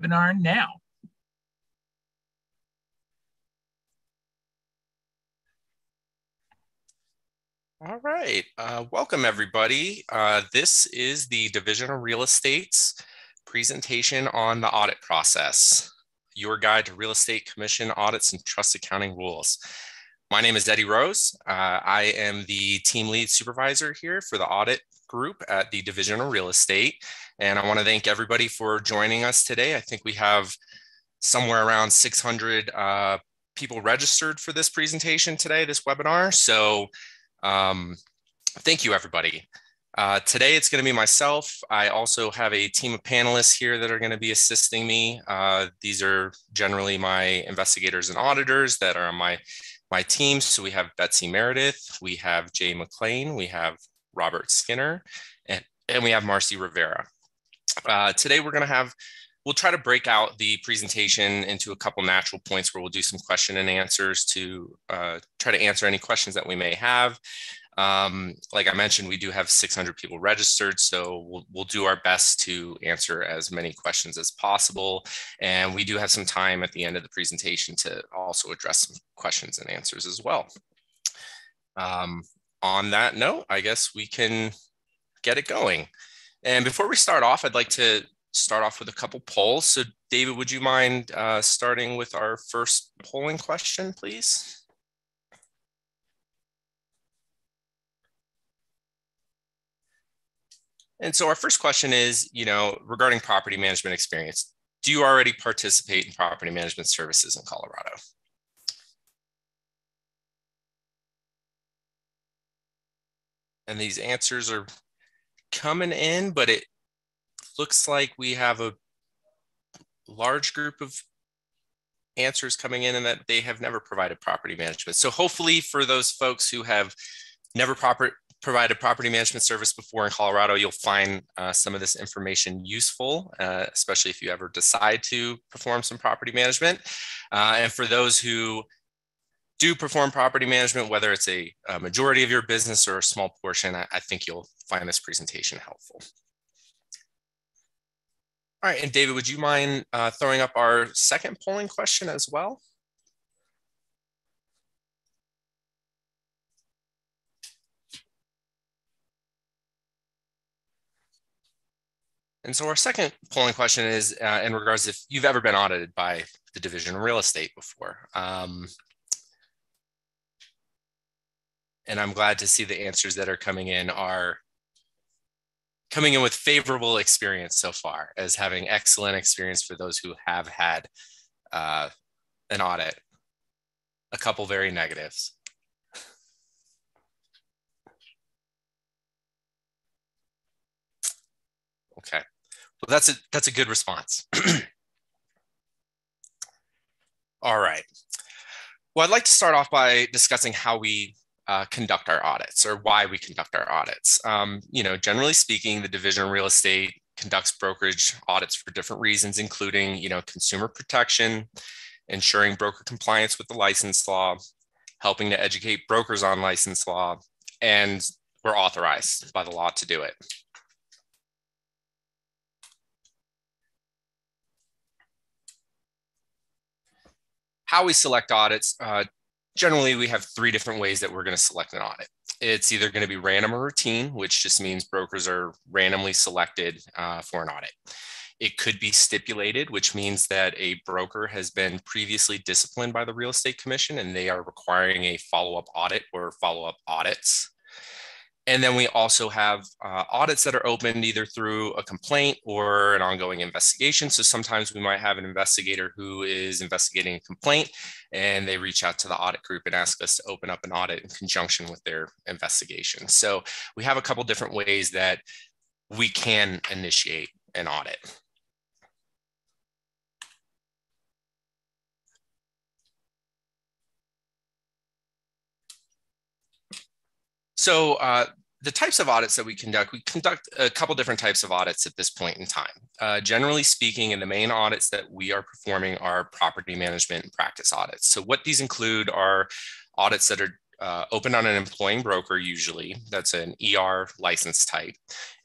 webinar now. All right, welcome everybody. This is the Division of Real Estate's presentation on the audit process, your guide to real estate commission audits and trust accounting rules. My name is Eddie Rose. I am the team lead supervisor here for the audit group at the Division of Real Estate. And I want to thank everybody for joining us today. I think we have somewhere around 600 people registered for this presentation today, this webinar. So thank you, everybody. Today, it's going to be myself. I also have a team of panelists here that are going to be assisting me. These are generally my investigators and auditors that are on my team. So we have Betsy Meredith, we have Jay McLean, we have Robert Skinner, and we have Marcy Rivera. Today, we'll try to break out the presentation into a couple natural points where we'll do some question and answers to try to answer any questions that we may have. Like I mentioned, we do have 600 people registered, so we'll do our best to answer as many questions as possible. And we do have some time at the end of the presentation to also address some questions and answers as well. On that note, I guess we can get it going. And before we start off, I'd like to start off with a couple polls. So David, would you mind starting with our first polling question, please? And so our first question is, regarding property management experience, do you already participate in property management services in Colorado? And these answers are coming in, but it looks like we have a large group of answers coming in and that they have never provided property management. So hopefully for those folks who have never provided property management service before in Colorado, you'll find some of this information useful, especially if you ever decide to perform some property management. And for those who do perform property management, whether it's a majority of your business or a small portion, I think you'll find this presentation helpful. All right, and David, would you mind throwing up our second polling question as well? And so our second polling question is in regards to if you've ever been audited by the Division of Real Estate before. And I'm glad to see the answers that are coming in with favorable experience so far, as having excellent experience for those who have had an audit. A couple very negatives. Okay, well, that's a good response. All right. Well, I'd like to start off by discussing how we conduct our audits, or why we conduct our audits. Generally speaking, the Division of Real Estate conducts brokerage audits for different reasons, including, consumer protection, ensuring broker compliance with the license law, helping to educate brokers on license law, and we're authorized by the law to do it. How we select audits, generally we have three different ways that we're going to select an audit. It's either going to be random or routine, which just means brokers are randomly selected for an audit. It could be stipulated, which means that a broker has been previously disciplined by the Real Estate Commission and they are requiring a follow-up audit or follow-up audits. And then we also have audits that are opened either through a complaint or an ongoing investigation. So sometimes we might have an investigator who is investigating a complaint and they reach out to the audit group and ask us to open up an audit in conjunction with their investigation. So we have a couple different ways that we can initiate an audit. So the types of audits that we conduct a couple different types of audits at this point in time. Generally speaking, and the main audits that we are performing are property management and practice audits. So what these include are audits that are open on an employing broker usually, that's an ER license type,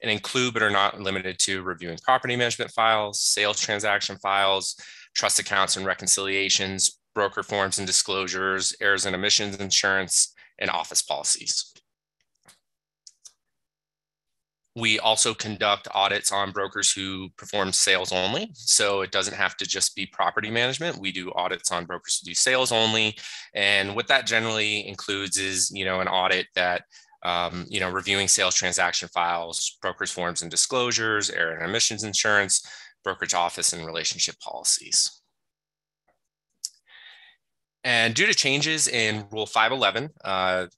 and include but are not limited to reviewing property management files, sales transaction files, trust accounts and reconciliations, broker forms and disclosures, errors and omissions insurance, and office policies. We also conduct audits on brokers who perform sales only. So it doesn't have to just be property management. We do audits on brokers who do sales only. And what that generally includes is, an audit that, reviewing sales transaction files, brokers forms and disclosures, error and omissions insurance, brokerage office and relationship policies. And due to changes in Rule 511,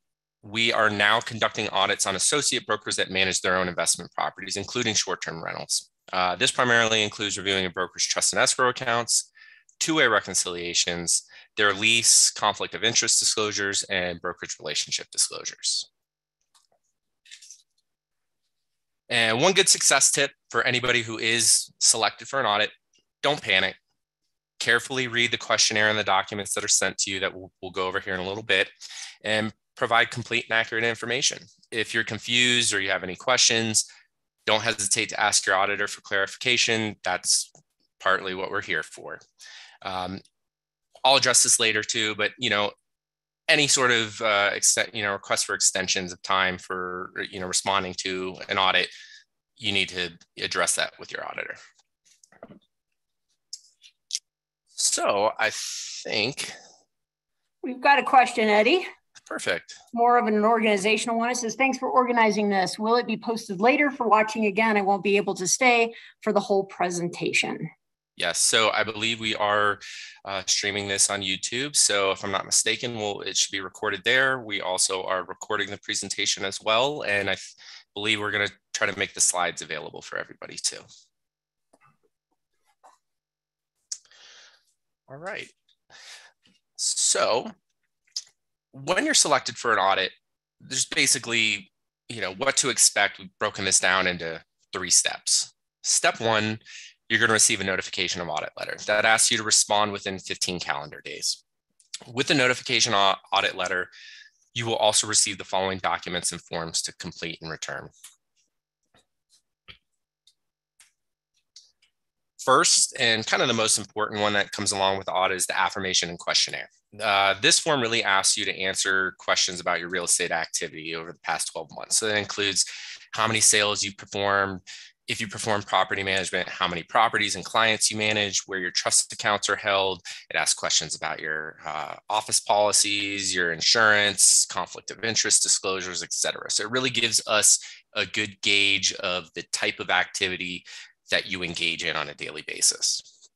we are now conducting audits on associate brokers that manage their own investment properties, including short-term rentals. This primarily includes reviewing a broker's trust and escrow accounts, two-way reconciliations, their lease, conflict of interest disclosures, and brokerage relationship disclosures. And one good success tip for anybody who is selected for an audit: don't panic. Carefully read the questionnaire and the documents that are sent to you that we'll go over here in a little bit, and provide complete and accurate information. If you're confused or you have any questions, don't hesitate to ask your auditor for clarification. That's partly what we're here for. I'll address this later too, but any sort of request for extensions of time for responding to an audit, you need to address that with your auditor. So I think we've got a question, Eddie. Perfect. More of an organizational one. It says, thanks for organizing this. Will it be posted later for watching again? I won't be able to stay for the whole presentation. Yes, so I believe we are streaming this on YouTube. So if I'm not mistaken, it should be recorded there. We also are recording the presentation as well. And I believe we're going to try to make the slides available for everybody too. All right. So when you're selected for an audit, there's basically, what to expect. We've broken this down into 3 steps. Step 1, you're going to receive a notification of audit letter that asks you to respond within 15 calendar days. With the notification audit letter, you will also receive the following documents and forms to complete and return. First, and kind of the most important one that comes along with the audit, is the affirmation and questionnaire. This form really asks you to answer questions about your real estate activity over the past 12 months. So that includes how many sales you performed, if you perform property management, how many properties and clients you manage, where your trust accounts are held. It asks questions about your office policies, your insurance, conflict of interest disclosures, et cetera. So it really gives us a good gauge of the type of activity that you engage in on a daily basis.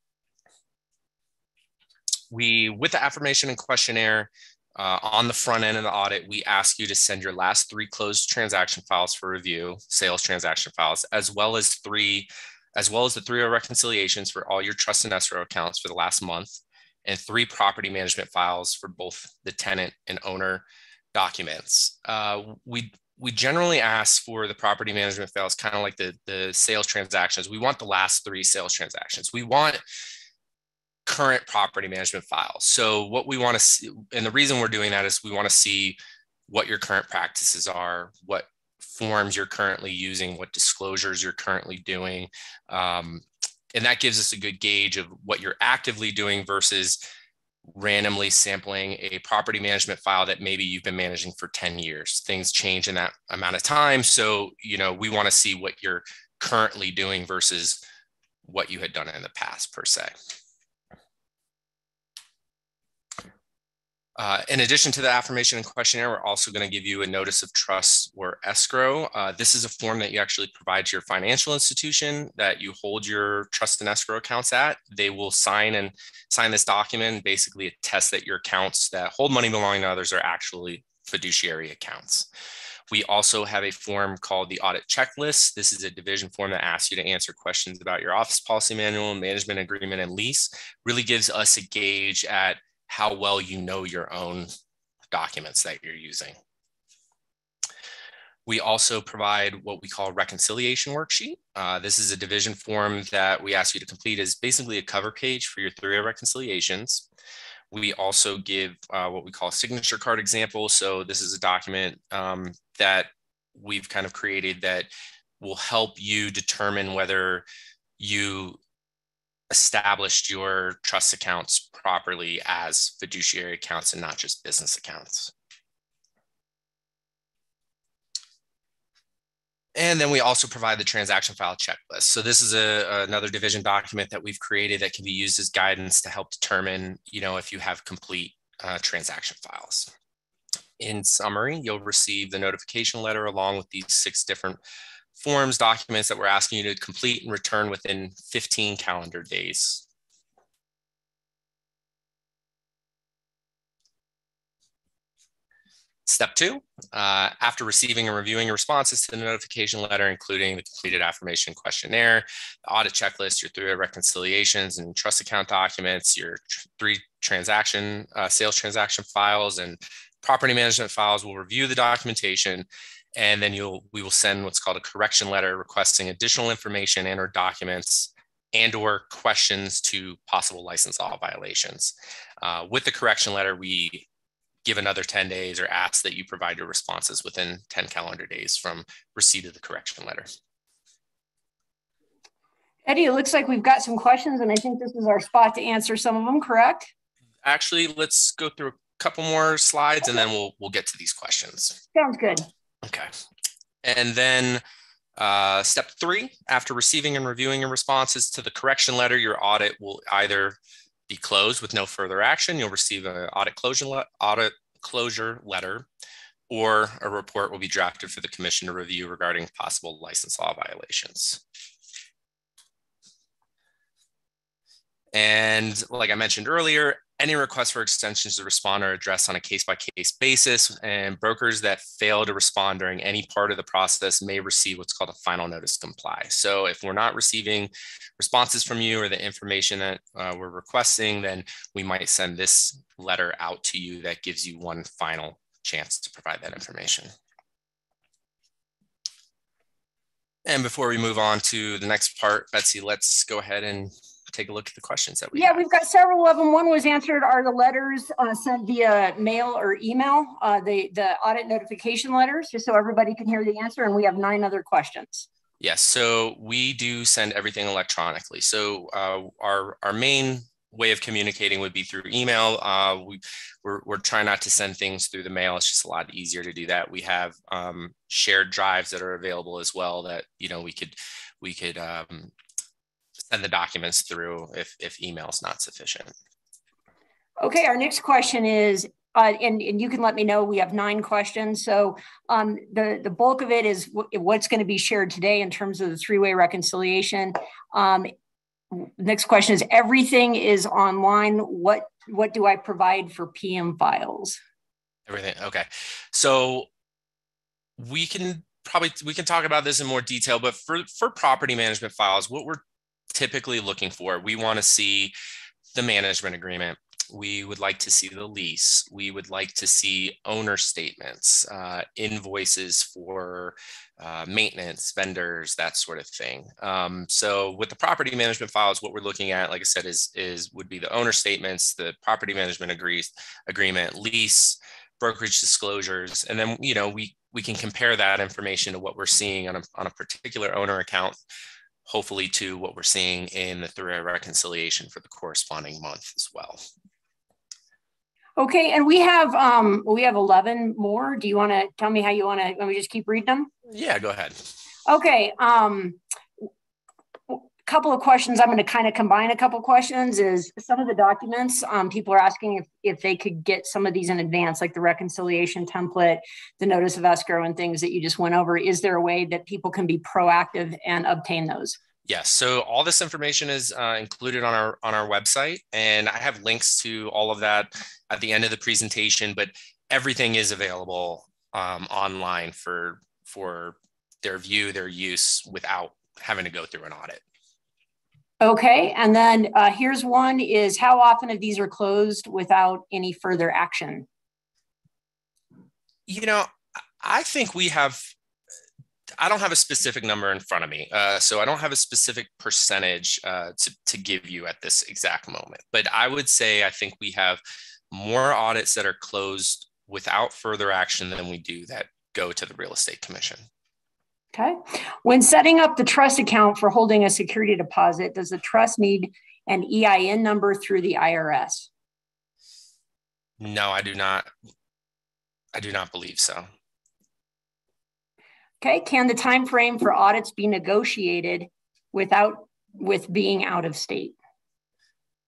With the affirmation and questionnaire, on the front end of the audit, we ask you to send your last 3 closed transaction files for review, sales transaction files, as well as the 3 reconciliations for all your trust and escrow accounts for the last month, and 3 property management files for both the tenant and owner documents. We generally ask for the property management files, kind of like the sales transactions. We want the last 3 sales transactions. We want current property management files. So what we want to see, and the reason we're doing that is we want to see what your current practices are, what forms you're currently using, what disclosures you're currently doing. And that gives us a good gauge of what you're actively doing versus randomly sampling a property management file that maybe you've been managing for 10 years. Things change in that amount of time. So, we want to see what you're currently doing versus what you had done in the past per se. In addition to the affirmation and questionnaire, we're also going to give you a notice of trust or escrow. This is a form that you actually provide to your financial institution that you hold your trust and escrow accounts at. They will sign this document, basically attest that your accounts that hold money belonging to others are actually fiduciary accounts. We also have a form called the audit checklist. This is a division form that asks you to answer questions about your office policy manual, management agreement, and lease. Really gives us a gauge at how well you know your own documents that you're using. We also provide what we call a reconciliation worksheet. This is a division form that we ask you to complete as basically a cover page for your 3 reconciliations. We also give what we call a signature card example. So this is a document that we've kind of created that will help you determine whether you established your trust accounts properly as fiduciary accounts and not just business accounts. And then we also provide the transaction file checklist. So this is another division document that we've created that can be used as guidance to help determine, if you have complete transaction files. In summary, you'll receive the notification letter along with these 6 different forms, documents that we're asking you to complete and return within 15 calendar days. Step 2, after receiving and reviewing responses to the notification letter, including the completed affirmation questionnaire, the audit checklist, your 3 reconciliations and trust account documents, your 3 sales transaction files and property management files, we'll review the documentation, and then we will send what's called a correction letter requesting additional information and or documents and or questions to possible license law violations. With the correction letter, we give another 10 days or ask that you provide your responses within 10 calendar days from receipt of the correction letter. Eddie, it looks like we've got some questions, and I think this is our spot to answer some of them, correct? Actually, let's go through a couple more slides, and then we'll get to these questions. Sounds good. Okay. And then step 3, after receiving and reviewing your responses to the correction letter, your audit will either be closed with no further action. You'll receive an audit closure letter, or a report will be drafted for the commission to review regarding possible license law violations. And like I mentioned earlier, any requests for extensions to respond are addressed on a case-by-case basis, and brokers that fail to respond during any part of the process may receive what's called a final notice to comply. So if we're not receiving responses from you or the information that we're requesting, then we might send this letter out to you that gives you one final chance to provide that information. And before we move on to the next part, Betsy, let's go ahead and take a look at the questions that we have. We've got several of them. One was answered. Are the letters sent via mail or email? The audit notification letters, just so everybody can hear the answer. And we have 9 other questions. Yes, so we do send everything electronically. So our main way of communicating would be through email. We're trying not to send things through the mail. It's just a lot easier to do that. We have shared drives that are available as well that we could send the documents through if email is not sufficient. Okay, our next question is, and you can let me know, we have 9 questions. So the bulk of it is what's going to be shared today in terms of the 3-way reconciliation. Next question is, everything is online. What do I provide for PM files? Everything, okay. So we can talk about this in more detail, but for property management files, what we're typically looking for, we want to see the management agreement. We would like to see the lease. We would like to see owner statements, invoices for maintenance, vendors, that sort of thing. So with the property management files, what we're looking at, like I said, would be the owner statements, the property management agreement, lease, brokerage disclosures, and then we can compare that information to what we're seeing on a particular owner account, hopefully to what we're seeing in the 3-way reconciliation for the corresponding month as well. Okay, and we have 11 more. Do you want to tell me how you want to? Let me just keep reading them. Yeah, go ahead. Okay, couple of questions. I'm going to kind of combine a couple questions. Is some of the documents people are asking if they could get some of these in advance, like the reconciliation template, the notice of escrow, and things that you just went over. Is there a way that people can be proactive and obtain those? Yes. So all this information is included on our website, and I have links to all of that at the end of the presentation. But everything is available online for their view, their use, without having to go through an audit. Okay, and then here's one: is how often of these are closed without any further action? I think we have. I don't have a specific number in front of me, so I don't have a specific percentage to give you at this exact moment. But I would say I think we have more audits that are closed without further action than we do that go to the real estate commission. Okay. When setting up the trust account for holding a security deposit, does the trust need an EIN number through the IRS? No, I do not. I do not believe so. Okay. Can the time frame for audits be negotiated with being out of state?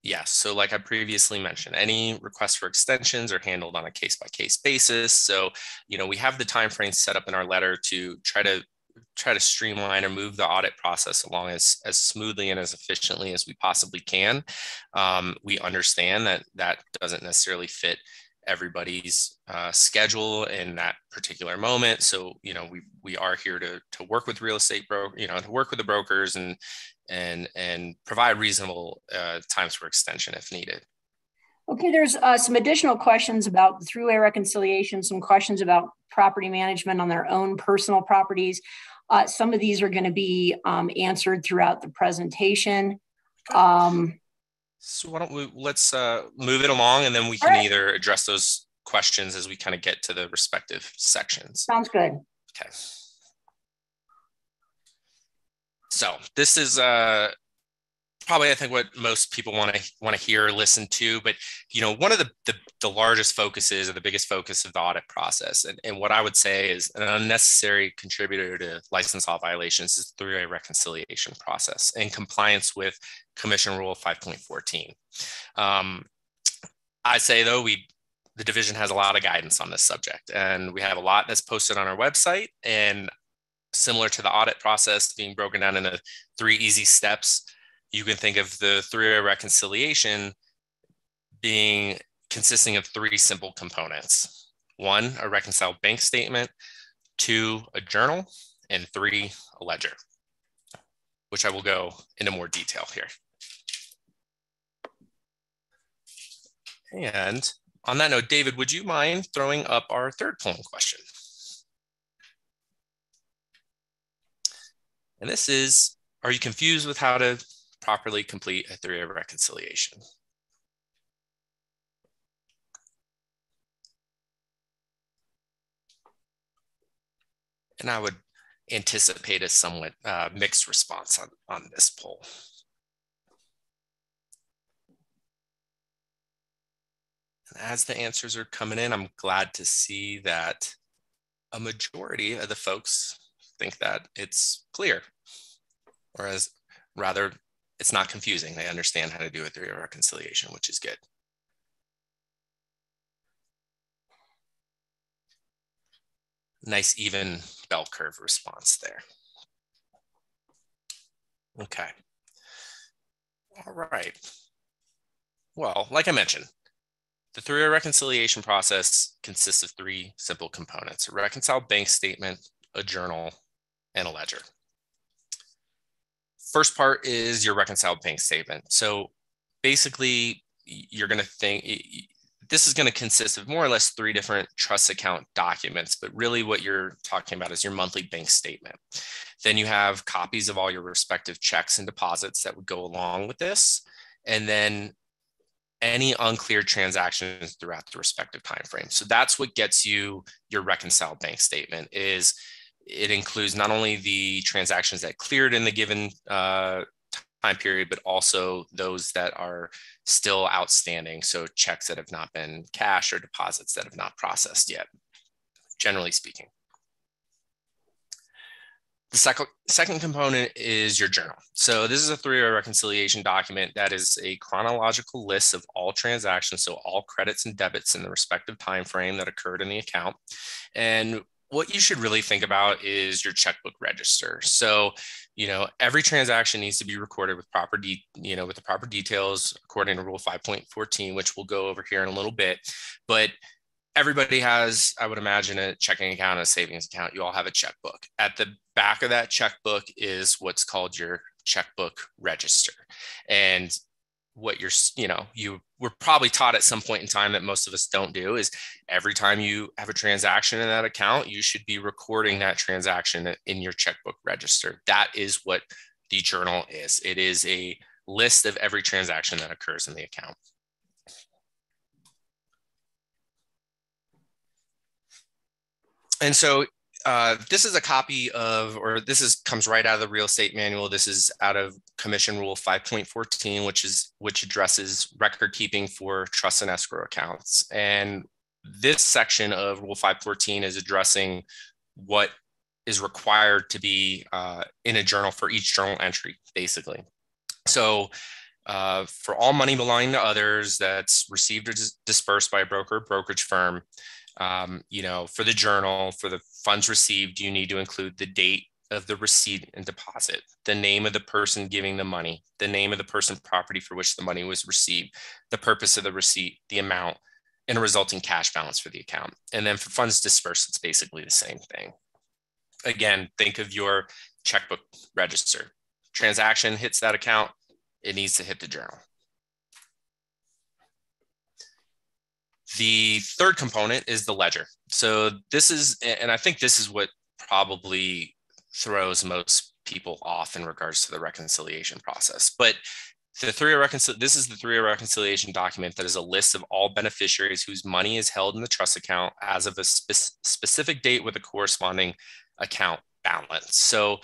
Yes. So like I previously mentioned, any requests for extensions are handled on a case-by-case basis. So, we have the time frame set up in our letter to try to streamline or move the audit process along as smoothly and as efficiently as we possibly can. We understand that doesn't necessarily fit everybody's schedule in that particular moment. So, we are here to work with real estate to work with the brokers and provide reasonable times for extension if needed. Okay, there's some additional questions about the three-way reconciliation, some questions about property management on their own personal properties. Some of these are going to be answered throughout the presentation. So why don't let's move it along, and then we can either address those questions as we kind of get to the respective sections. Sounds good. Okay. So this is probably, I think, what most people want to hear or listen to. But one of the largest focuses or the biggest focus of the audit process, and what I would say is an unnecessary contributor to license law violations, is the three-way reconciliation process in compliance with Commission Rule 5.14. I say though the division has a lot of guidance on this subject, and we have a lot that's posted on our website. And similar to the audit process being broken down into 3 easy steps, you can think of the three-way reconciliation consisting of 3 simple components. 1, a reconciled bank statement, 2, a journal, and 3, a ledger, which I will go into more detail here. And on that note, David, would you mind throwing up our 3rd polling question? And this is, are you confused with how to properly complete a three-way reconciliation? And I would anticipate a somewhat mixed response on this poll. And as the answers are coming in, I'm glad to see that a majority of the folks think that it's clear, whereas rather it's not confusing. They understand how to do a three-way reconciliation, which is good. Nice even bell curve response there. Okay. All right. Well, like I mentioned, the three-way reconciliation process consists of 3 simple components: a reconciled bank statement, a journal, and a ledger. First part is your reconciled bank statement. So basically, you're going to think this is going to consist of more or less 3 different trust account documents, but really what you're talking about is your monthly bank statement. Then you have copies of all your respective checks and deposits that would go along with this, and then any uncleared transactions throughout the respective time frame. So that's what gets you your reconciled bank statement. Is it includes not only the transactions that cleared in the given time period, but also those that are still outstanding. So checks that have not been cashed or deposits that have not processed yet, generally speaking. The second component is your journal. So this is a three-way reconciliation document that is a chronological list of all transactions, so all credits and debits in the respective time frame that occurred in the account. And what you should really think about is your checkbook register. So, every transaction needs to be recorded with with the proper details according to Rule 5.14, which we'll go over here in a little bit. But everybody has, I would imagine, a checking account and a savings account. You all have a checkbook. At the back of that checkbook is what's called your checkbook register. And what you were probably taught at some point in time that most of us don't do is every time you have a transaction in that account, you should be recording that transaction in your checkbook register. That is what the journal is. It is a list of every transaction that occurs in the account. And so this is a copy of, or comes right out of the real estate manual. This is out of Commission Rule 5.14, which addresses record keeping for trust and escrow accounts. And this section of Rule 5.14 is addressing what is required to be in a journal for each journal entry, basically. So for all money belonging to others that's received or dispersed by a broker or brokerage firm, for the journal, for the funds received, you need to include the date of the receipt and deposit, the name of the person giving the money, the name of the person property for which the money was received, the purpose of the receipt, the amount, and a resulting cash balance for the account. And then for funds dispersed, it's basically the same thing. Again, think of your checkbook register. Transaction hits that account, it needs to hit the journal. The third component is the ledger. So this is, and I think this is what probably throws most people off in regards to the reconciliation process. But this is the 3A reconciliation document that is a list of all beneficiaries whose money is held in the trust account as of a specific date with a corresponding account balance. So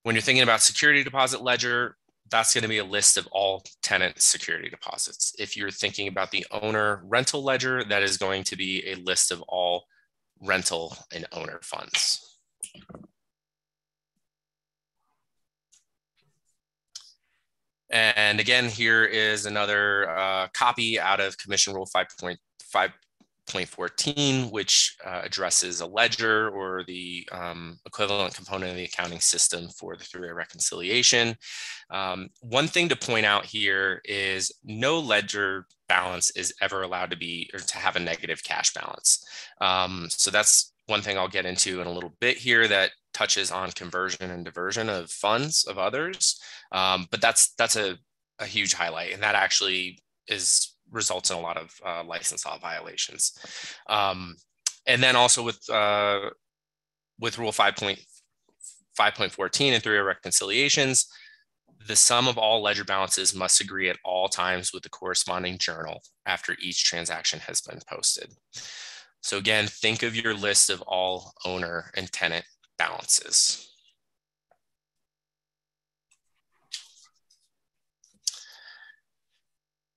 when you're thinking about security deposit ledger, that's going to be a list of all tenant security deposits. If you're thinking about the owner rental ledger, that is going to be a list of all rental and owner funds. And again, here is another copy out of Commission Rule 5.14, which addresses a ledger or the equivalent component of the accounting system for the 3A reconciliation. One thing to point out here is no ledger balance is ever allowed to be or to have a negative cash balance. So that's one thing I'll get into in a little bit here that touches on conversion and diversion of funds of others. But that's a huge highlight, and that actually results in a lot of license law violations. And then also with Rule 5.14 and 3A reconciliations, the sum of all ledger balances must agree at all times with the corresponding journal after each transaction has been posted. So again, think of your list of all owner and tenant balances.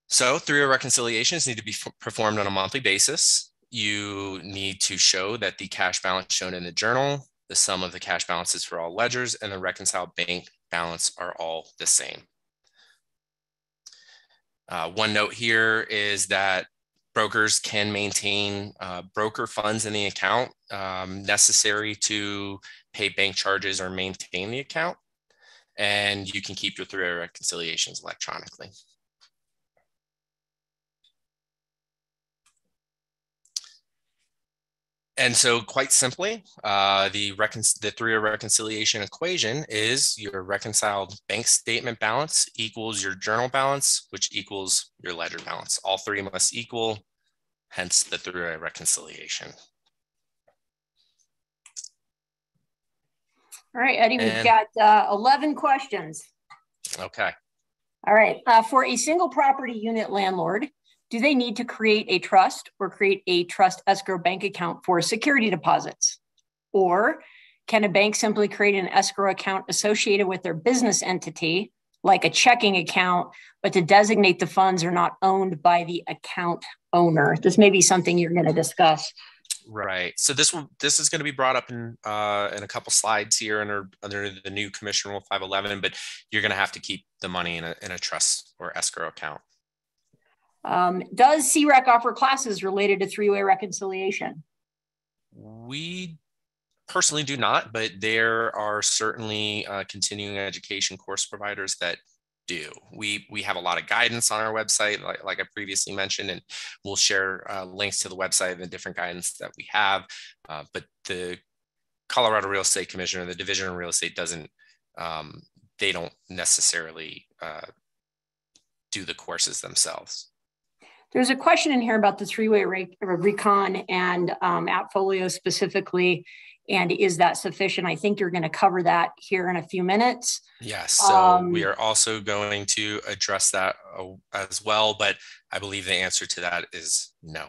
So 3A reconciliations need to be performed on a monthly basis. You need to show that the cash balance shown in the journal, the sum of the cash balances for all ledgers, and the reconciled bank balance are all the same. One note here is that brokers can maintain broker funds in the account necessary to pay bank charges or maintain the account. And you can keep your 3A reconciliations electronically. And so quite simply, the 3A reconciliation equation is your reconciled bank statement balance equals your journal balance, which equals your ledger balance. All three must equal, hence the 3A reconciliation. All right, Eddie, we've got 11 questions. Okay. All right, for a single property unit landlord, do they need to create a trust or create a trust escrow bank account for security deposits? Or can a bank simply create an escrow account associated with their business entity, like a checking account, but to designate the funds are not owned by the account owner? This may be something you're going to discuss. Right. So this is going to be brought up in a couple slides here under the new Commission Rule 511, but you're going to have to keep the money in a trust or escrow account. Does CREC offer classes related to 3A reconciliation? We personally do not, but there are certainly continuing education course providers that do. We have a lot of guidance on our website, like I previously mentioned, and we'll share links to the website and the different guidance that we have. But the Colorado Real Estate Commission or the Division of Real Estate they don't necessarily do the courses themselves. There's a question in here about the three-way recon and Appfolio specifically, and is that sufficient? I think you're going to cover that here in a few minutes. Yes, so we are also going to address that as well, but I believe the answer to that is no.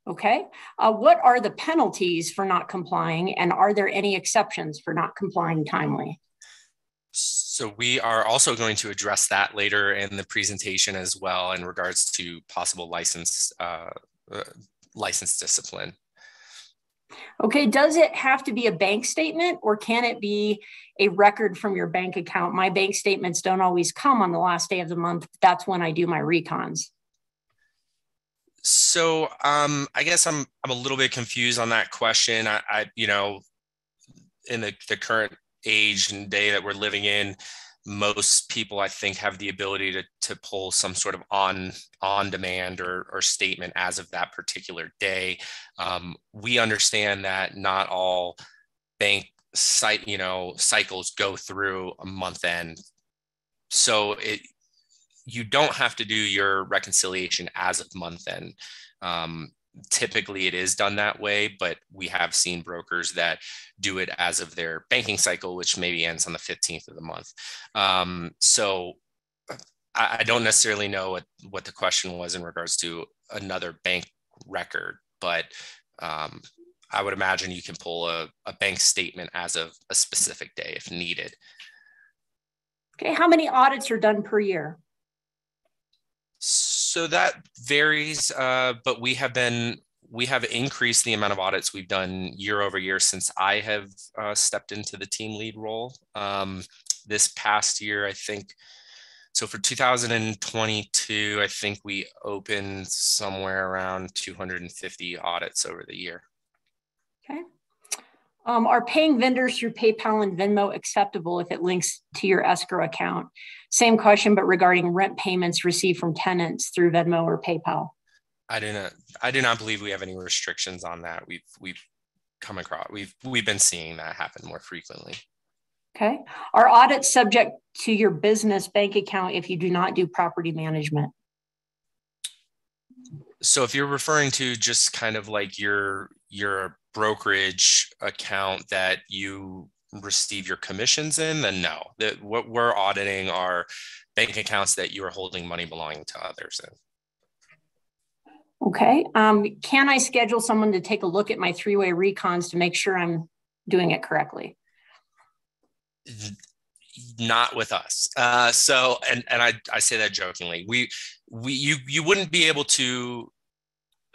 Okay. What are the penalties for not complying, and are there any exceptions for not complying timely? So we are also going to address that later in the presentation as well in regards to possible license discipline. Okay, does it have to be a bank statement, or can it be a record from your bank account? My bank statements don't always come on the last day of the month. That's when I do my recons. So I guess I'm a little bit confused on that question. I you know, in the current age and day that we're living in, most people I think have the ability to pull some sort of on demand or statement as of that particular day. We understand that not all bank cycles go through a month end, so you don't have to do your reconciliation as of month end. Typically it is done that way, but we have seen brokers that do it as of their banking cycle, which maybe ends on the 15th of the month. So I don't necessarily know what the question was in regards to another bank record, but I would imagine you can pull a bank statement as of a specific day if needed. Okay, how many audits are done per year? So that varies, but we have increased the amount of audits we've done year over year since I have stepped into the team lead role. This past year, I think, so for 2022, I think we opened somewhere around 250 audits over the year. Okay. Are paying vendors through PayPal and Venmo acceptable if it links to your escrow account? Same question, but regarding rent payments received from tenants through Venmo or PayPal. I do not believe we have any restrictions on that. We've come across, we've been seeing that happen more frequently. Okay. Are audits subject to your business bank account if you do not do property management? So if you're referring to just kind of like your brokerage account that you receive your commissions in, then no. What we're auditing are bank accounts that you are holding money belonging to others in. Okay. Can I schedule someone to take a look at my three-way recons to make sure I'm doing it correctly? Not with us. So, and I say that jokingly. You wouldn't be able to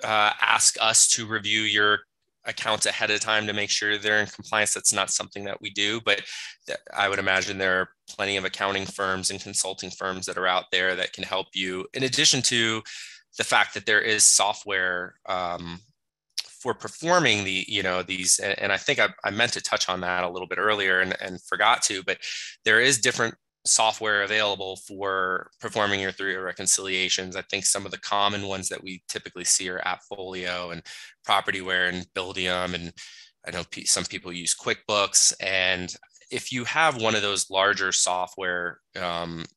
ask us to review your accounts ahead of time to make sure they're in compliance. That's not something that we do, but I would imagine there are plenty of accounting firms and consulting firms that are out there that can help you, in addition to the fact that there is software for performing these, and I think I meant to touch on that a little bit earlier and forgot to, but there is different software available for performing your three-way reconciliations. I think some of the common ones that we typically see are Appfolio and Propertyware and Buildium, and I know some people use QuickBooks. And if you have one of those larger software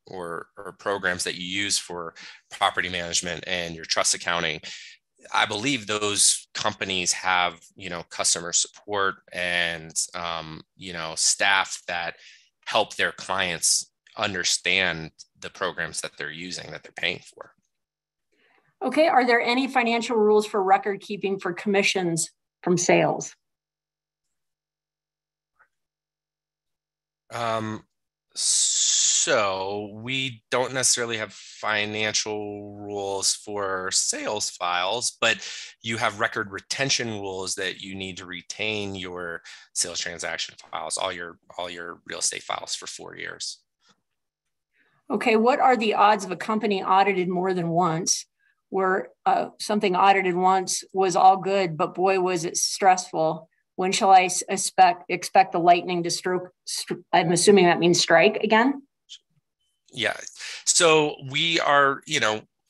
or programs that you use for property management and your trust accounting, I believe those companies have, customer support and, staff that help their clients understand the programs that they're using, that they're paying for. Okay. Are there any financial rules for record keeping for commissions from sales? So we don't necessarily have financial rules for sales files, but you have record retention rules that you need to retain your sales transaction files, all your real estate files for 4 years. Okay. What are the odds of a company audited more than once, where something audited once was all good, but boy, was it stressful? When shall I expect the lightning to stroke? I'm assuming that means strike again. Yeah. So we are,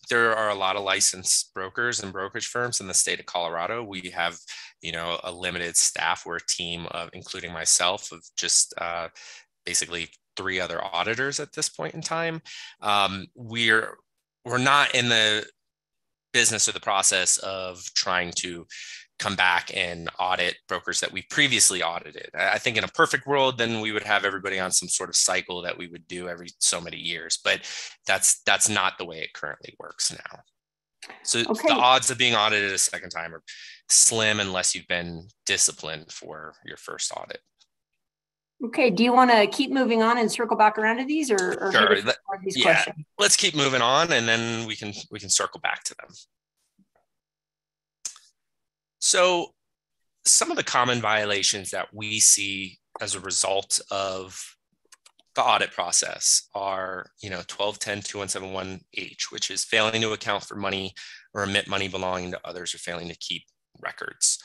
there are a lot of licensed brokers and brokerage firms in the state of Colorado. We have, a limited staff. We're a team of, including myself, of just basically 3 other auditors at this point in time. We're not in the business or the process of trying to come back and audit brokers that we previously audited. I think in a perfect world, then we would have everybody on some sort of cycle that we would do every so many years, but that's not the way it currently works now. So the odds of being audited a second time are slim unless you've been disciplined for your first audit. Okay, do you want to keep moving on and circle back around to these, or sure. these questions? Let's keep moving on, and then we can circle back to them. So some of the common violations that we see as a result of the audit process are, 1210-2171H, which is failing to account for money or emit money belonging to others, or failing to keep records.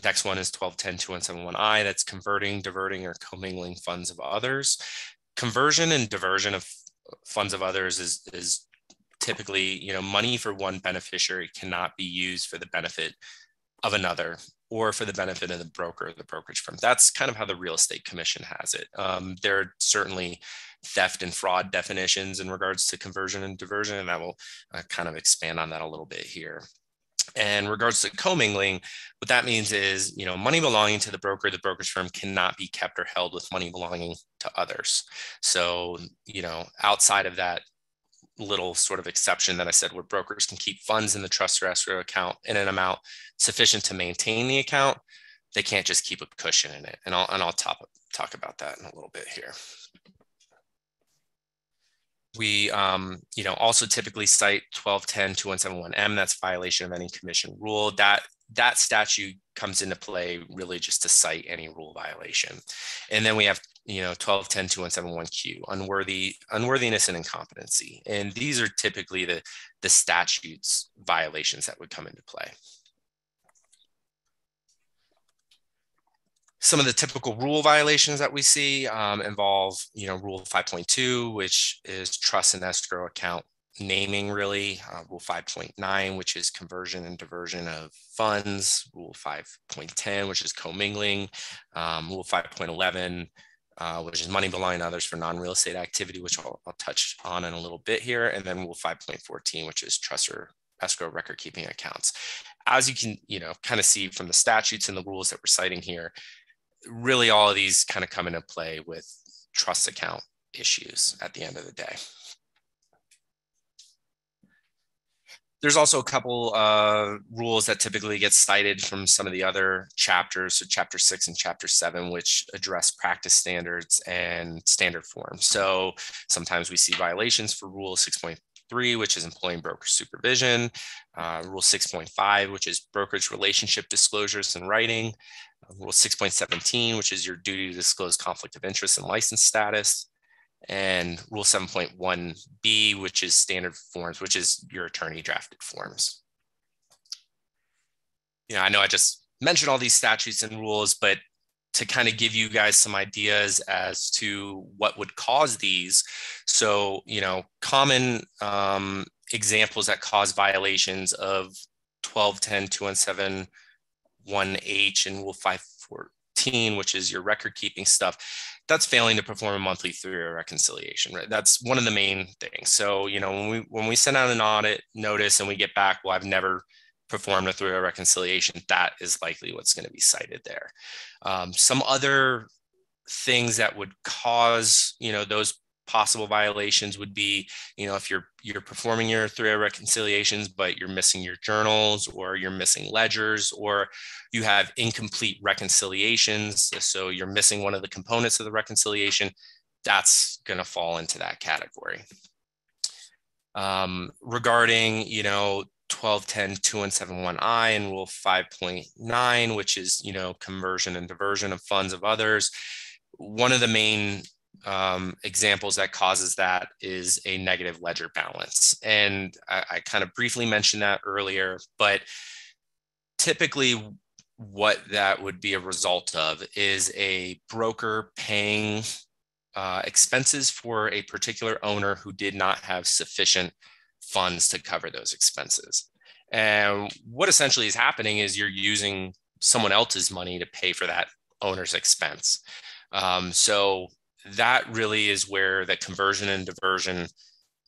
Next one is 1210-2171I, that's converting, diverting, or commingling funds of others. Conversion and diversion of funds of others is typically, money for one beneficiary cannot be used for the benefit of another or for the benefit of the broker or the brokerage firm. That's kind of how the Real Estate Commission has it. There are certainly theft and fraud definitions in regards to conversion and diversion, and I will kind of expand on that a little bit here. And in regards to commingling, what that means is, money belonging to the broker, the brokerage firm cannot be kept or held with money belonging to others. So, outside of that little sort of exception that I said, where brokers can keep funds in the trust or escrow account in an amount sufficient to maintain the account, they can't just keep a cushion in it. And I'll talk about that in a little bit here. We, also typically cite 1210-2171M. That's violation of any commission rule. That statute comes into play really just to cite any rule violation. And then we have, 1210-2171Q, unworthiness and incompetency. And these are typically the statutes violations that would come into play. Some of the typical rule violations that we see involve, Rule 5.2, which is trust and escrow account naming, really. Rule 5.9, which is conversion and diversion of funds. Rule 5.10, which is commingling. Rule 5.11, which is money belonging to others for non-real estate activity, which I'll touch on in a little bit here. And then Rule 5.14, which is trust or escrow record keeping accounts. As you can, kind of see from the statutes and the rules that we're citing here, really all of these kind of come into play with trust account issues at the end of the day. There's also a couple rules that typically get cited from some of the other chapters, so Chapter 6 and Chapter 7, which address practice standards and standard forms. So sometimes we see violations for Rule 6.3, which is employing broker supervision, Rule 6.5, which is brokerage relationship disclosures in writing, Rule 6.17, which is your duty to disclose conflict of interest and license status, and Rule 7.1B, which is standard forms, which is your attorney drafted forms. I know I just mentioned all these statutes and rules, but to kind of give you guys some ideas as to what would cause these. So, common examples that cause violations of 1210-2171H and Rule 514, which is your record keeping stuff, that's failing to perform a monthly three-way reconciliation, right? That's one of the main things. So, when we send out an audit notice and we get back, well, I've never performed a three-way reconciliation, that is likely what's going to be cited there. Some other things that would cause, those possible violations would be, if you're performing your three-way reconciliations, but you're missing your journals, or you're missing ledgers, or you have incomplete reconciliations. So you're missing one of the components of the reconciliation, that's going to fall into that category. Regarding, 1210-2171I and Rule 5.9, which is, conversion and diversion of funds of others. One of the main examples that causes that is a negative ledger balance. And I kind of briefly mentioned that earlier, but typically what that would be a result of is a broker paying expenses for a particular owner who did not have sufficient funds to cover those expenses. And what essentially is happening is you're using someone else's money to pay for that owner's expense. So that really is where the conversion and diversion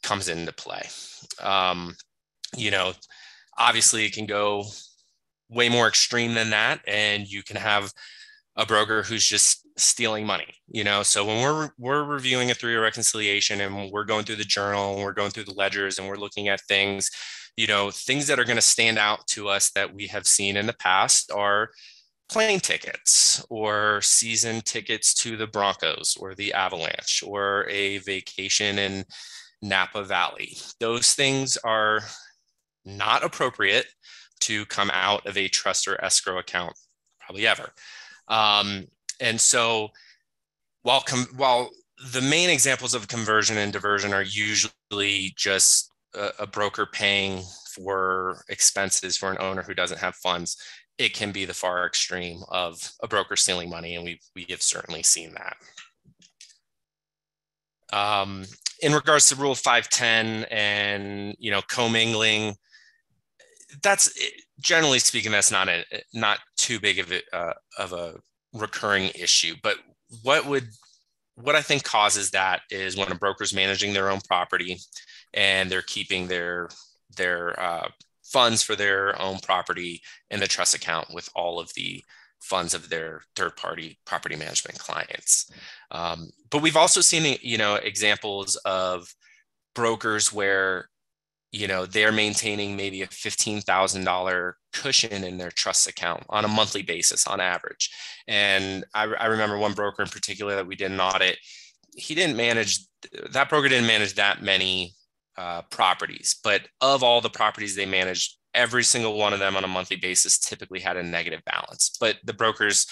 comes into play. You know, obviously it can go way more extreme than that, and you can have a broker who's just stealing money, you know. So when we're reviewing a three-year reconciliation and we're going through the journal and we're going through the ledgers and we're looking at things, you know, things that are going to stand out to us that we have seen in the past are plane tickets or season tickets to the Broncos or the Avalanche or a vacation in Napa Valley. Those things are not appropriate to come out of a trust or escrow account, probably ever. And so while the main examples of conversion and diversion are usually just a broker paying for expenses for an owner who doesn't have funds, it can be the far extreme of a broker stealing money, and we have certainly seen that. In regards to Rule 510 and, you know, commingling, that's, generally speaking, that's not too big of a recurring issue. But what I think causes that is when a broker's managing their own property and they're keeping their funds for their own property in the trust account with all of the funds of their third-party property management clients. But we've also seen, you know, examples of brokers where, you know, they're maintaining maybe a $15,000 cushion in their trust account on a monthly basis on average. And I remember one broker in particular that we did an audit. That broker didn't manage that many properties, but of all the properties they managed, every single one of them on a monthly basis typically had a negative balance. But the broker's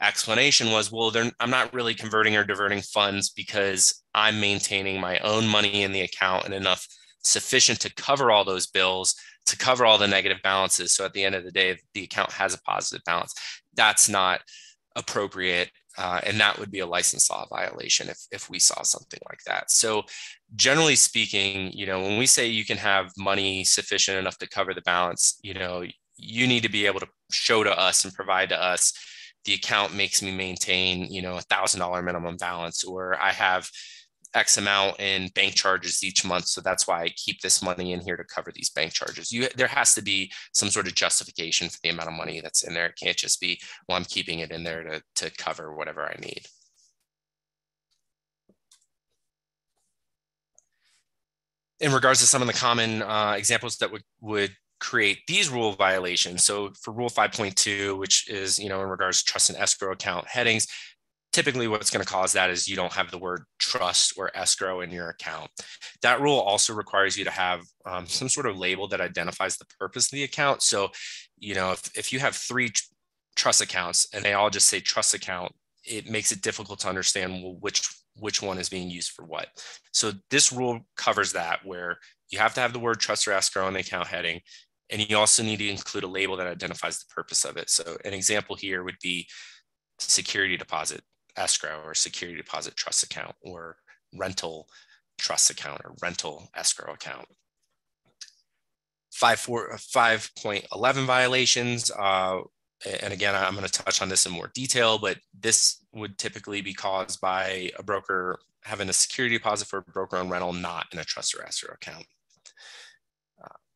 explanation was, well, I'm not really converting or diverting funds because I'm maintaining my own money in the account and enough sufficient to cover all those bills, to cover all the negative balances. So at the end of the day, the account has a positive balance. That's not appropriate. And that would be a license law violation if we saw something like that. So generally speaking, you know, when we say you can have money sufficient enough to cover the balance, you know, you need to be able to show to us and provide to us, the account makes me maintain, you know, $1,000 minimum balance, or I have X amount in bank charges each month, so that's why I keep this money in here to cover these bank charges. There has to be some sort of justification for the amount of money that's in there. It can't just be, well, I'm keeping it in there to cover whatever I need. In regards to some of the common examples that would create these rule violations. So for Rule 5.2, which is, you know, in regards to trust and escrow account headings, typically what's going to cause that is you don't have the word trust or escrow in your account. That rule also requires you to have some sort of label that identifies the purpose of the account. So, you know, if you have 3 trust accounts and they all just say trust account, it makes it difficult to understand, well, which one is being used for what. So this rule covers that, where you have to have the word trust or escrow on the account heading, and you also need to include a label that identifies the purpose of it. So an example here would be security deposit escrow, or security deposit trust account, or rental trust account, or rental escrow account. 5.11 violations. And again, I'm going to touch on this in more detail, but this would typically be caused by a broker having a security deposit for a broker-owned rental, not in a trust or escrow account.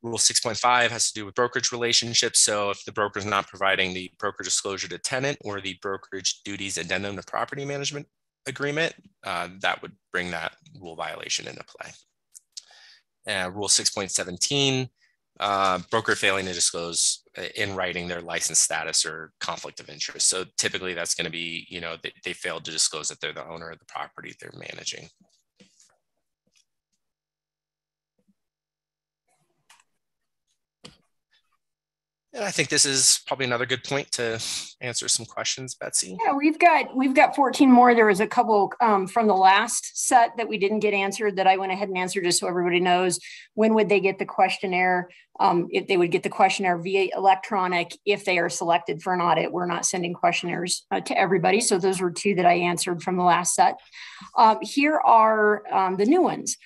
Rule 6.5 has to do with brokerage relationships. So if the broker is not providing the broker disclosure to tenant or the brokerage duties addendum to property management agreement, that would bring that rule violation into play. Rule 6.17, broker failing to disclose in writing their license status or conflict of interest. So typically that's going to be, you know, they failed to disclose that they're the owner of the property they're managing. And I think this is probably another good point to answer some questions, Betsy. Yeah, we've got 14 more. There was a couple from the last set that we didn't get answered that I went ahead and answered, just so everybody knows. When would they get the questionnaire? If they would get the questionnaire via electronic, if they are selected for an audit. We're not sending questionnaires to everybody. So those were 2 that I answered from the last set. Here are the new ones.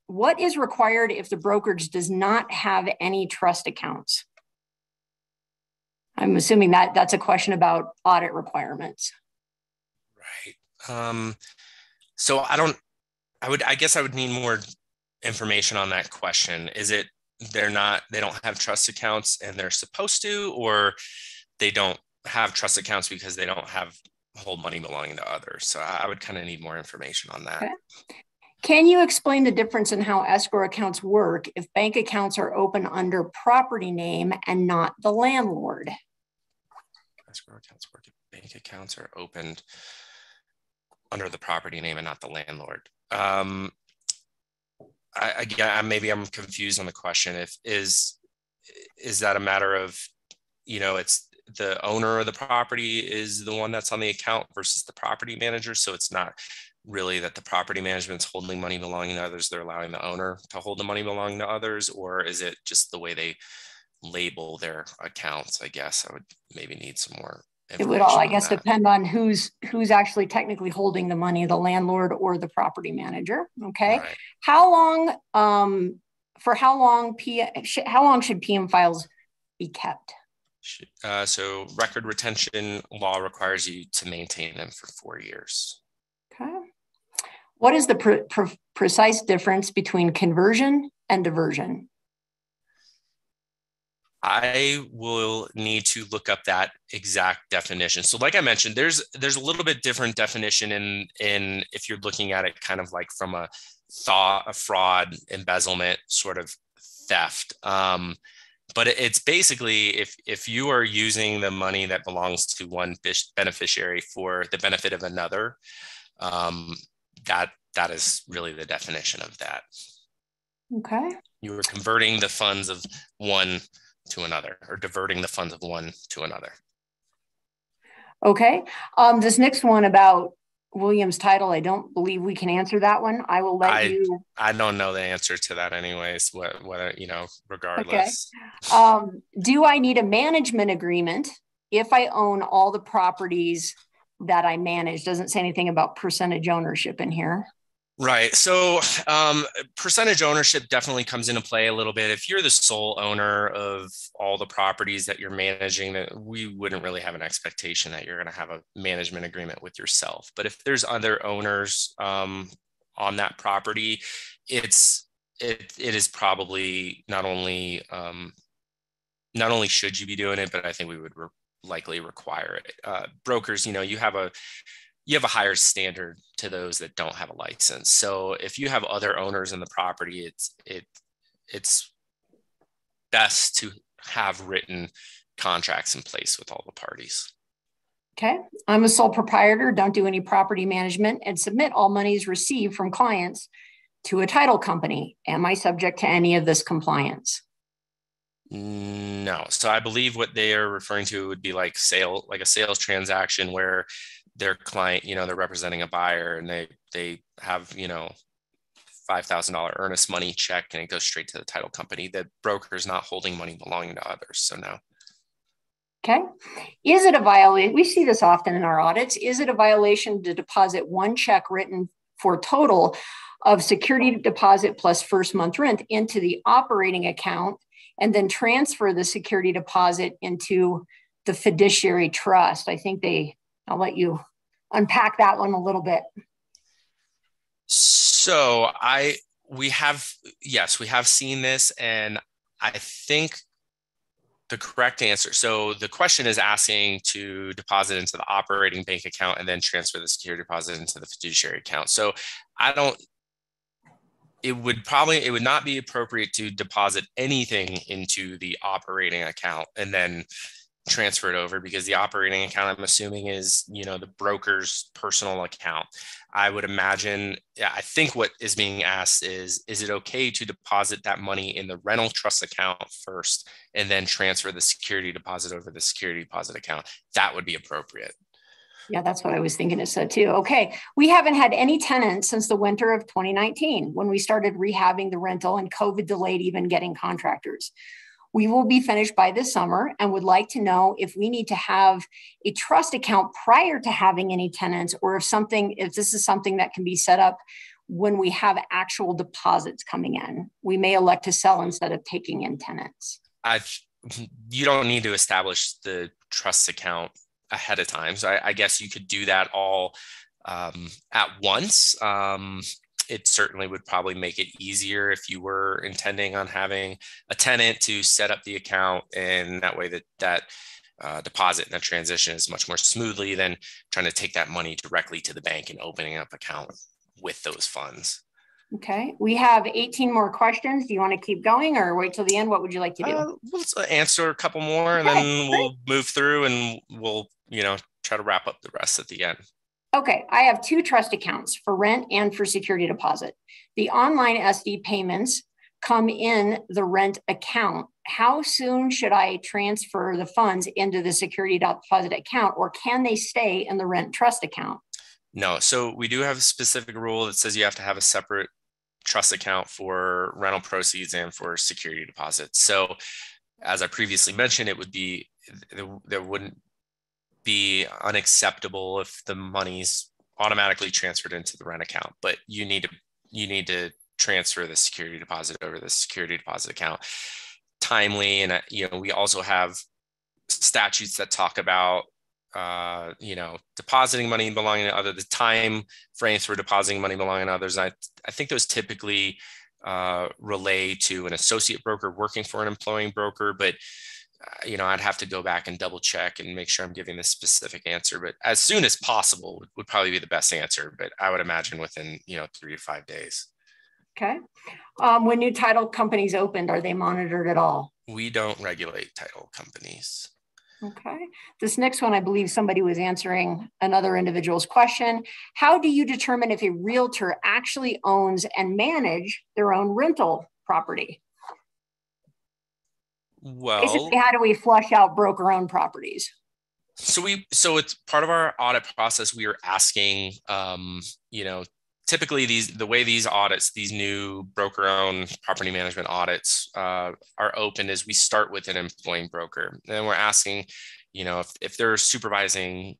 What is required if the brokerage does not have any trust accounts? I'm assuming that that's a question about audit requirements. So I guess I would need more information on that question. Is it they don't have trust accounts and they're supposed to, or they don't have trust accounts because they don't hold money belonging to others? So I would kind of need more information on that. Okay. Can you explain the difference in how escrow accounts work if bank accounts are open under property name and not the landlord? Escrow accounts work if bank accounts are opened under the property name and not the landlord. Maybe I'm confused on the question. Is that a matter of, it's the owner of the property is the one that's on the account versus the property manager? So it's not really that the property management's holding money belonging to others, they're allowing the owner to hold the money belonging to others? Or is it just the way they label their accounts? I guess I would maybe need some more information. It would all, I guess, that. Depend on who's actually technically holding the money, the landlord or the property manager. Okay. Right. How long should PM files be kept? So record retention law requires you to maintain them for 4 years. Okay. What is the precise difference between conversion and diversion? I will need to look up that exact definition. So like I mentioned, there's a little bit different definition in if you're looking at it kind of like from a fraud, embezzlement, sort of theft. But it's basically if you are using the money that belongs to one beneficiary for the benefit of another, that is really the definition of that. Okay. You are converting the funds of one to another, or diverting the funds of one to another. Okay. This next one about William's title, I don't believe we can answer that one. I will let you. I don't know the answer to that anyways, regardless. Okay. Do I need a management agreement if I own all the properties that I manage? Doesn't say anything about percentage ownership in here. Right. So percentage ownership definitely comes into play a little bit. If you're the sole owner of all the properties that you're managing, that we wouldn't really have an expectation that you're going to have a management agreement with yourself. But if there's other owners on that property, it is probably not only should you be doing it, but I think we would likely require it. Brokers, you have a higher standard to those that don't have a license. So if you have other owners in the property, it's best to have written contracts in place with all the parties. Okay. I'm a sole proprietor, don't do any property management, and submit all monies received from clients to a title company. Am I subject to any of this compliance? No. So I believe what they are referring to would be like a sales transaction where their client, they're representing a buyer and they have, $5,000 earnest money check and it goes straight to the title company. The broker is not holding money belonging to others. So no. Okay. Is it a violation? We see this often in our audits. Is it a violation to deposit one check written for total of security deposit plus first month rent into the operating account and then transfer the security deposit into the fiduciary trust? I'll let you unpack that one a little bit. So we have seen this, and I think the correct answer. So the question is asking to deposit into the operating bank account and then transfer the security deposit into the fiduciary account. So it would not be appropriate to deposit anything into the operating account and then transfer it over, because the operating account, I'm assuming, is the broker's personal account. I would imagine, I think what is being asked is it okay to deposit that money in the rental trust account first and then transfer the security deposit over the security deposit account? That would be appropriate. Yeah, that's what I was thinking it said too. Okay, we haven't had any tenants since the winter of 2019 when we started rehabbing the rental and COVID delayed even getting contractors. We will be finished by this summer and would like to know if we need to have a trust account prior to having any tenants, or if this is something that can be set up when we have actual deposits coming in. We may elect to sell instead of taking in tenants. You don't need to establish the trust account ahead of time. So I guess you could do that all at once. It certainly would probably make it easier if you were intending on having a tenant to set up the account, and that way that deposit and the transition is much more smoothly than trying to take that money directly to the bank and opening up an account with those funds. Okay, we have 18 more questions. Do you want to keep going or wait till the end? What would you like to do? Let's answer a couple more, and then we'll move through and we'll, try to wrap up the rest at the end. Okay, I have 2 trust accounts for rent and for security deposit. The online SD payments come in the rent account. How soon should I transfer the funds into the security deposit account, or can they stay in the rent trust account? No, so we do have a specific rule that says you have to have a separate trust account for rental proceeds and for security deposits. So as I previously mentioned, there wouldn't be unacceptable if the money's automatically transferred into the rent account, but you need to transfer the security deposit over the security deposit account timely. And we also have statutes that talk about depositing money belonging to others, the time frames for depositing money belonging to others. I think those typically relate to an associate broker working for an employing broker, but I'd have to go back and double check and make sure I'm giving this specific answer. But as soon as possible would probably be the best answer. But I would imagine within 3 to 5 days. Okay. When new title companies opened, are they monitored at all? We don't regulate title companies. Okay. This next one, I believe somebody was answering another individual's question. How do you determine if a realtor actually owns and manage their own rental property? Well, basically, how do we flush out broker-owned properties? So it's part of our audit process. We are asking, typically the way these audits, these new broker-owned property management audits are open is we start with an employing broker. And we're asking, if they're supervising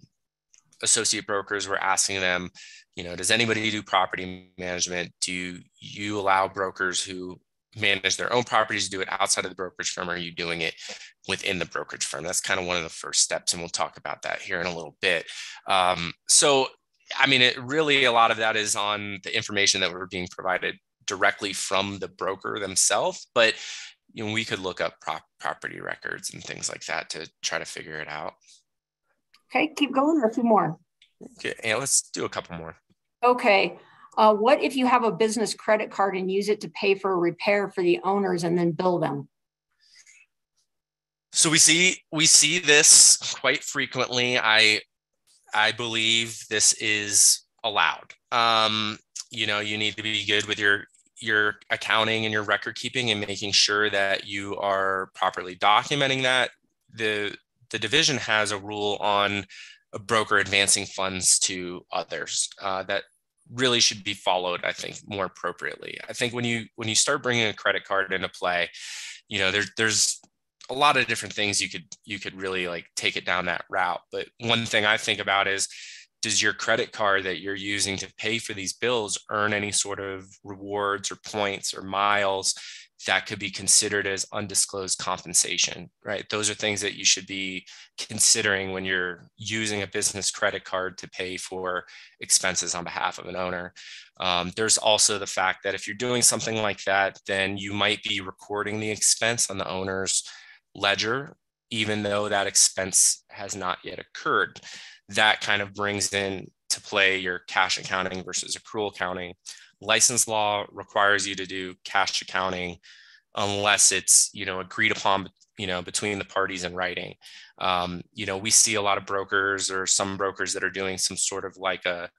associate brokers, we're asking them, does anybody do property management? Do you allow brokers who manage their own properties to do it outside of the brokerage firm? Or are you doing it within the brokerage firm? That's kind of one of the first steps, and we'll talk about that here in a little bit. It really, a lot of that is on the information that we're being provided directly from the broker themselves, but we could look up property records and things like that to try to figure it out. Okay, keep going, or a few more. Okay, yeah, let's do a couple more. Okay. What if you have a business credit card and use it to pay for a repair for the owners and then bill them? So we see this quite frequently. I believe this is allowed. You need to be good with your accounting and your record keeping and making sure that you are properly documenting that. The division has a rule on a broker advancing funds to others that really should be followed, I think, more appropriately. I think when you start bringing a credit card into play, there's a lot of different things you could really like take it down that route. But one thing I think about is, does your credit card that you're using to pay for these bills earn any sort of rewards or points or miles that could be considered as undisclosed compensation, right? Those are things that you should be considering when you're using a business credit card to pay for expenses on behalf of an owner. There's also the fact that if you're doing something like that, then you might be recording the expense on the owner's ledger, even though that expense has not yet occurred. That kind of brings in to play your cash accounting versus accrual accounting. License law requires you to do cash accounting unless it's agreed upon between the parties in writing. We see a lot of brokers or some brokers that are doing some sort of like a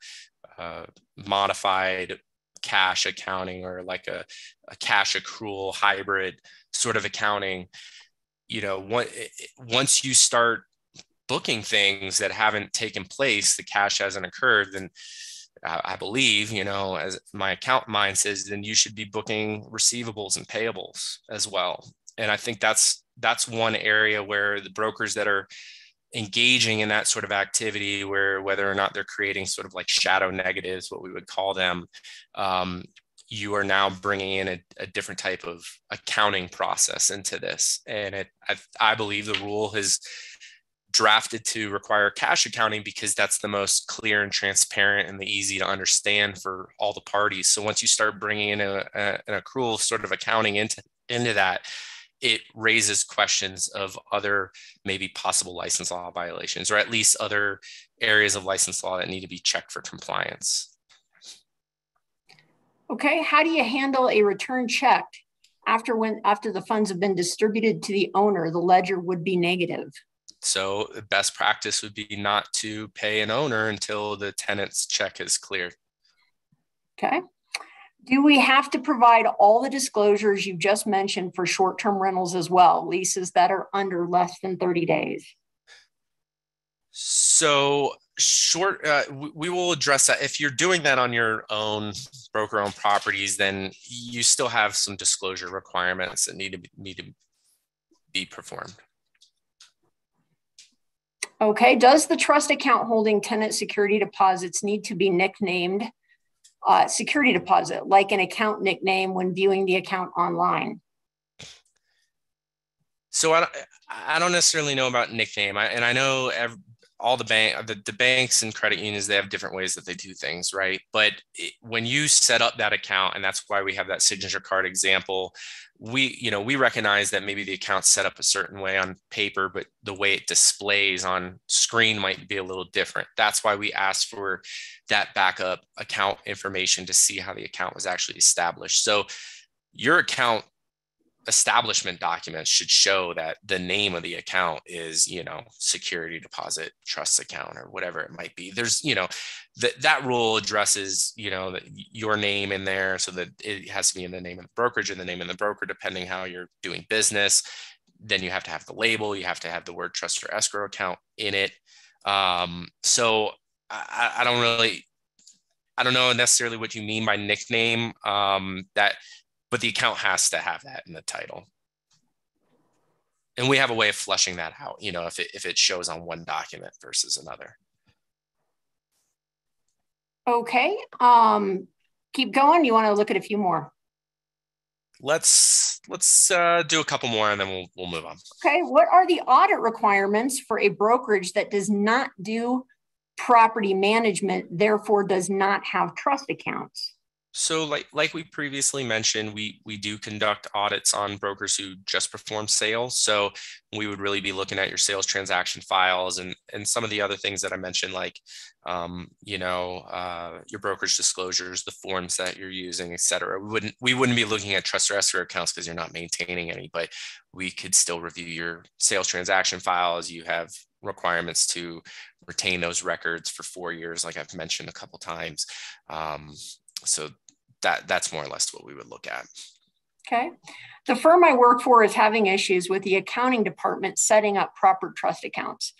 modified cash accounting or like a cash accrual hybrid sort of accounting. Once you start booking things that haven't taken place, the cash hasn't occurred, then I believe, as my account mind says, then you should be booking receivables and payables as well. And I think that's one area where the brokers that are engaging in that sort of activity, where whether or not they're creating sort of like shadow negatives, what we would call them, you are now bringing in a different type of accounting process into this. And I believe the rule has drafted to require cash accounting because that's the most clear and transparent and the easy to understand for all the parties. So once you start bringing in an accrual sort of accounting into that, it raises questions of other maybe possible license law violations, or at least other areas of license law that need to be checked for compliance. Okay, how do you handle a return check after the funds have been distributed to the owner? The ledger would be negative. So the best practice would be not to pay an owner until the tenant's check is cleared. Okay. Do we have to provide all the disclosures you just mentioned for short-term rentals as well, leases that are under less than 30 days? So we will address that. If you're doing that on your own broker-owned properties, then you still have some disclosure requirements that need to be performed. Okay, does the trust account holding tenant security deposits need to be nicknamed security deposit, like an account nickname when viewing the account online? So I don't necessarily know about nickname. I know all the banks and credit unions, they have different ways that they do things, right? But when you set up that account, and that's why we have that signature card example, we recognize that maybe the account's set up a certain way on paper, but the way it displays on screen might be a little different. That's why we asked for that backup account information to see how the account was actually established. So your account establishment documents should show that the name of the account is, security deposit trust account or whatever it might be. There's, that rule addresses, your name in there, so that it has to be in the name of the brokerage and the name of the broker, depending how you're doing business. Then you have to have the label, you have to have the word trust or escrow account in it. So I don't know necessarily what you mean by nickname, but the account has to have that in the title. And we have a way of fleshing that out, if it shows on one document versus another. Okay, keep going. You want to look at a few more? Let's do a couple more and then we'll move on. Okay, what are the audit requirements for a brokerage that does not do property management, therefore does not have trust accounts? So like we previously mentioned, we do conduct audits on brokers who just perform sales. So we would really be looking at your sales transaction files and some of the other things that I mentioned, like, your brokerage disclosures, the forms that you're using, et cetera. We wouldn't be looking at trust or escrow accounts because you're not maintaining any, but we could still review your sales transaction files. You have requirements to retain those records for 4 years, like I've mentioned a couple times. So that's more or less what we would look at. Okay. The firm I work for is having issues with the accounting department setting up proper trust accounts.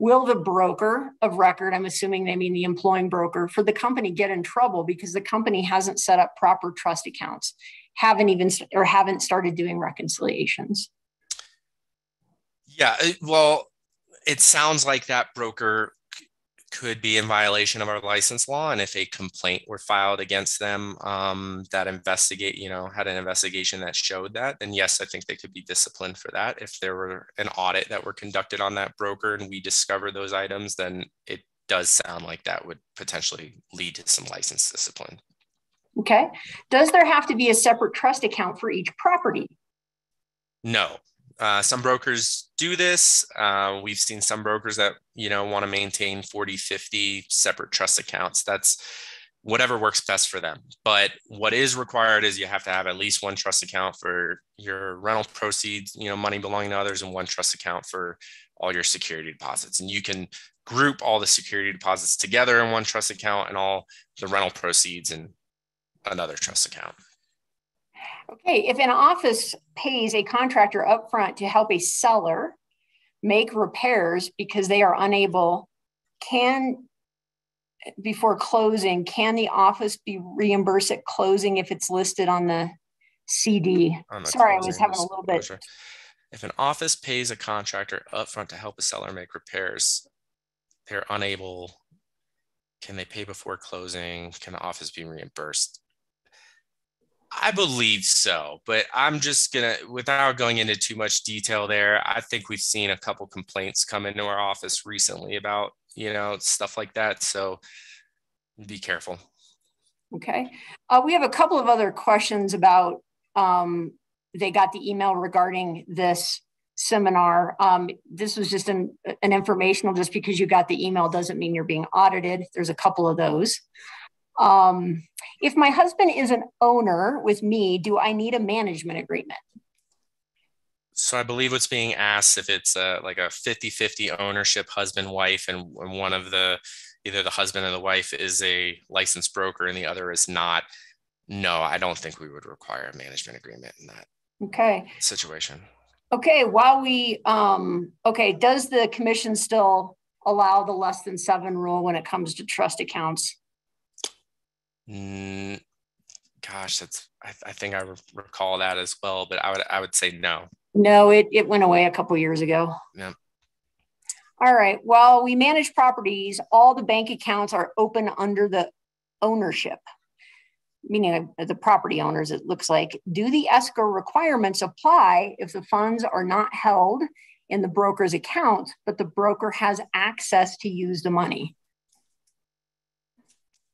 Will the broker of record, I'm assuming they mean the employing broker, for the company get in trouble because the company hasn't set up proper trust accounts, haven't started doing reconciliations? Yeah, well, it sounds like that broker could be in violation of our license law, and if a complaint were filed against them that had an investigation that showed that, then yes, I think they could be disciplined for that. If there were an audit that were conducted on that broker and we discover those items, then it does sound like that would potentially lead to some license discipline. Okay. Does there have to be a separate trust account for each property? No. Some brokers do this. We've seen some brokers that, want to maintain 40, 50 separate trust accounts. That's whatever works best for them. But what is required is you have to have at least one trust account for your rental proceeds, money belonging to others, and one trust account for all your security deposits. And you can group all the security deposits together in one trust account and all the rental proceeds in another trust account. Okay, if an office pays a contractor upfront to help a seller make repairs because they are unable, before closing, can the office be reimbursed at closing if it's listed on the CD? Sorry, I was having a little bit. If an office pays a contractor upfront to help a seller make repairs, they're unable, can they pay before closing? Can the office be reimbursed? I believe so, but I'm just gonna, without going into too much detail there, I think we've seen a couple complaints come into our office recently about, stuff like that. So be careful. Okay. We have a couple of other questions about, they got the email regarding this seminar. This was just an informational, just because you got the email doesn't mean you're being audited. There's a couple of those. If my husband is an owner with me, do I need a management agreement? So I believe what's being asked, if it's like a 50-50 ownership, husband, wife, and one of either the husband or the wife is a licensed broker and the other is not. No, I don't think we would require a management agreement in that situation. Okay, okay, does the commission still allow the less than 7 rule when it comes to trust accounts? Gosh, I think I recall that as well, but I would say no. No, it went away a couple years ago. Yeah. All right. While we manage properties, all the bank accounts are open under the ownership, meaning the property owners, it looks like. Do the escrow requirements apply if the funds are not held in the broker's account, but the broker has access to use the money?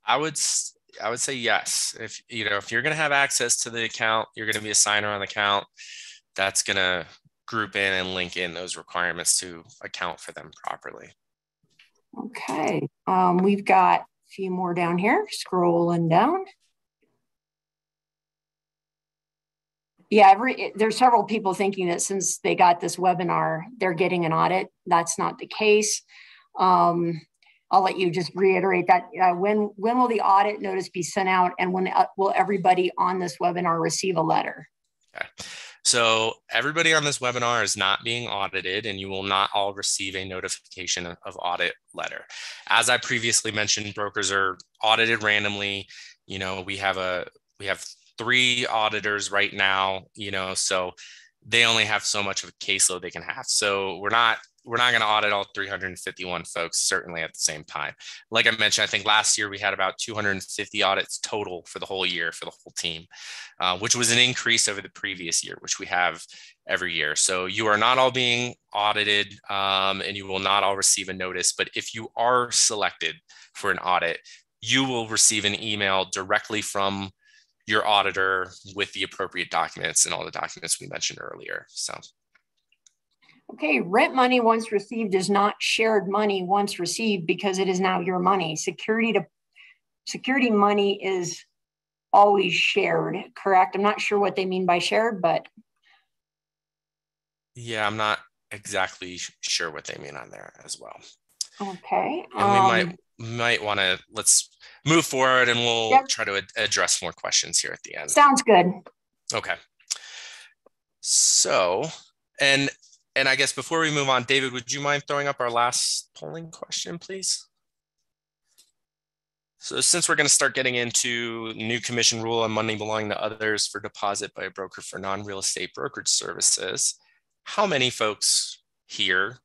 I would say yes. If you're going to have access to the account, you're going to be a signer on the account. That's going to group in and link in those requirements to account for them properly. Okay. We've got a few more down here, scrolling down. Yeah, there's several people thinking that since they got this webinar, they're getting an audit. That's not the case. I'll let you just reiterate that. When will the audit notice be sent out, and when will everybody on this webinar receive a letter? Okay. So everybody on this webinar is not being audited, and you will not all receive a notification of audit letter. As I previously mentioned, brokers are audited randomly. We have 3 auditors right now, so they only have so much of a caseload they can have. So we're not going to audit all 351 folks, certainly at the same time. Like I mentioned, I think last year we had about 250 audits total for the whole year for the whole team, which was an increase over the previous year, which we have every year. So you are not all being audited, and you will not all receive a notice. But if you are selected for an audit, you will receive an email directly from your auditor with the appropriate documents and all the documents we mentioned earlier. So. Okay, rent money once received is not shared money once received because it is now your money. Security money is always shared, correct? I'm not sure what they mean by shared, but. Yeah, I'm not exactly sure what they mean on there as well. Okay. And we might want to, let's move forward and we'll try to address more questions here at the end. Sounds good. Okay. So, and I guess before we move on, David, would you mind throwing up our last polling question, please? So since we're going to start getting into new commission rule on money belonging to others for deposit by a broker for non-real estate brokerage services, how many folks here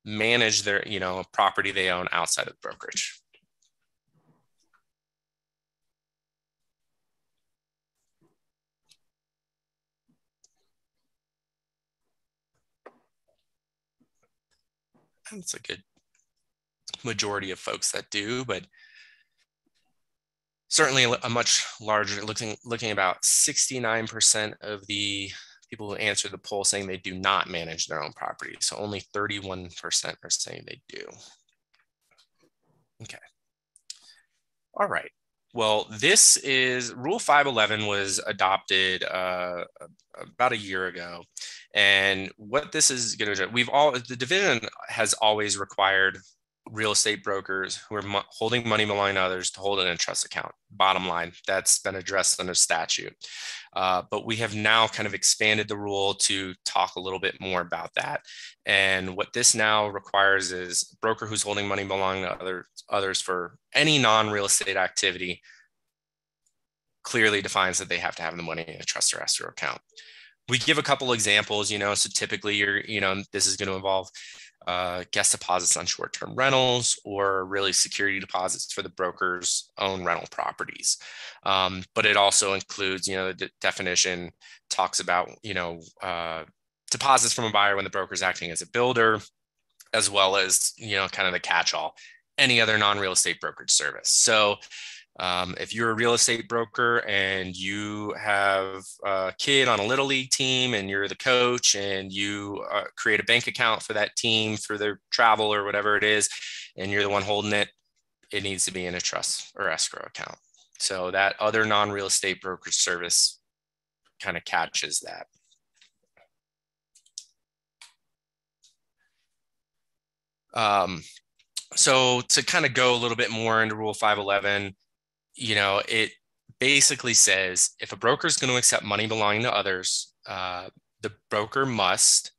manage their, property they own outside of the brokerage? That's a good majority of folks that do, but certainly a much larger, looking about 69% of the people who answer the poll saying they do not manage their own property. So only 31% are saying they do. Okay. All right. Well, this is Rule 511 was adopted about a year ago. And what this is going to do, the division has always required real estate brokers who are holding money belonging to others to hold it in a trust account. Bottom line, that's been addressed under statute. But we have now kind of expanded the rule to talk a little bit more about that. And what this now requires is a broker who's holding money belonging to others for any non-real estate activity clearly defines that they have to have the money in a trust or escrow account. We give a couple examples, so typically this is going to involve guest deposits on short-term rentals, or really security deposits for the broker's own rental properties. But it also includes, the definition talks about, deposits from a buyer when the broker is acting as a builder, as well as, kind of the catch-all, any other non-real estate brokerage service. So if you're a real estate broker and you have a kid on a little league team and you're the coach and you create a bank account for that team for their travel or whatever it is, and you're the one holding it, it needs to be in a trust or escrow account. So that other non-real estate brokerage service kind of catches that. So to kind of go a little bit more into Rule 511, it basically says if a broker is going to accept money belonging to others, the broker must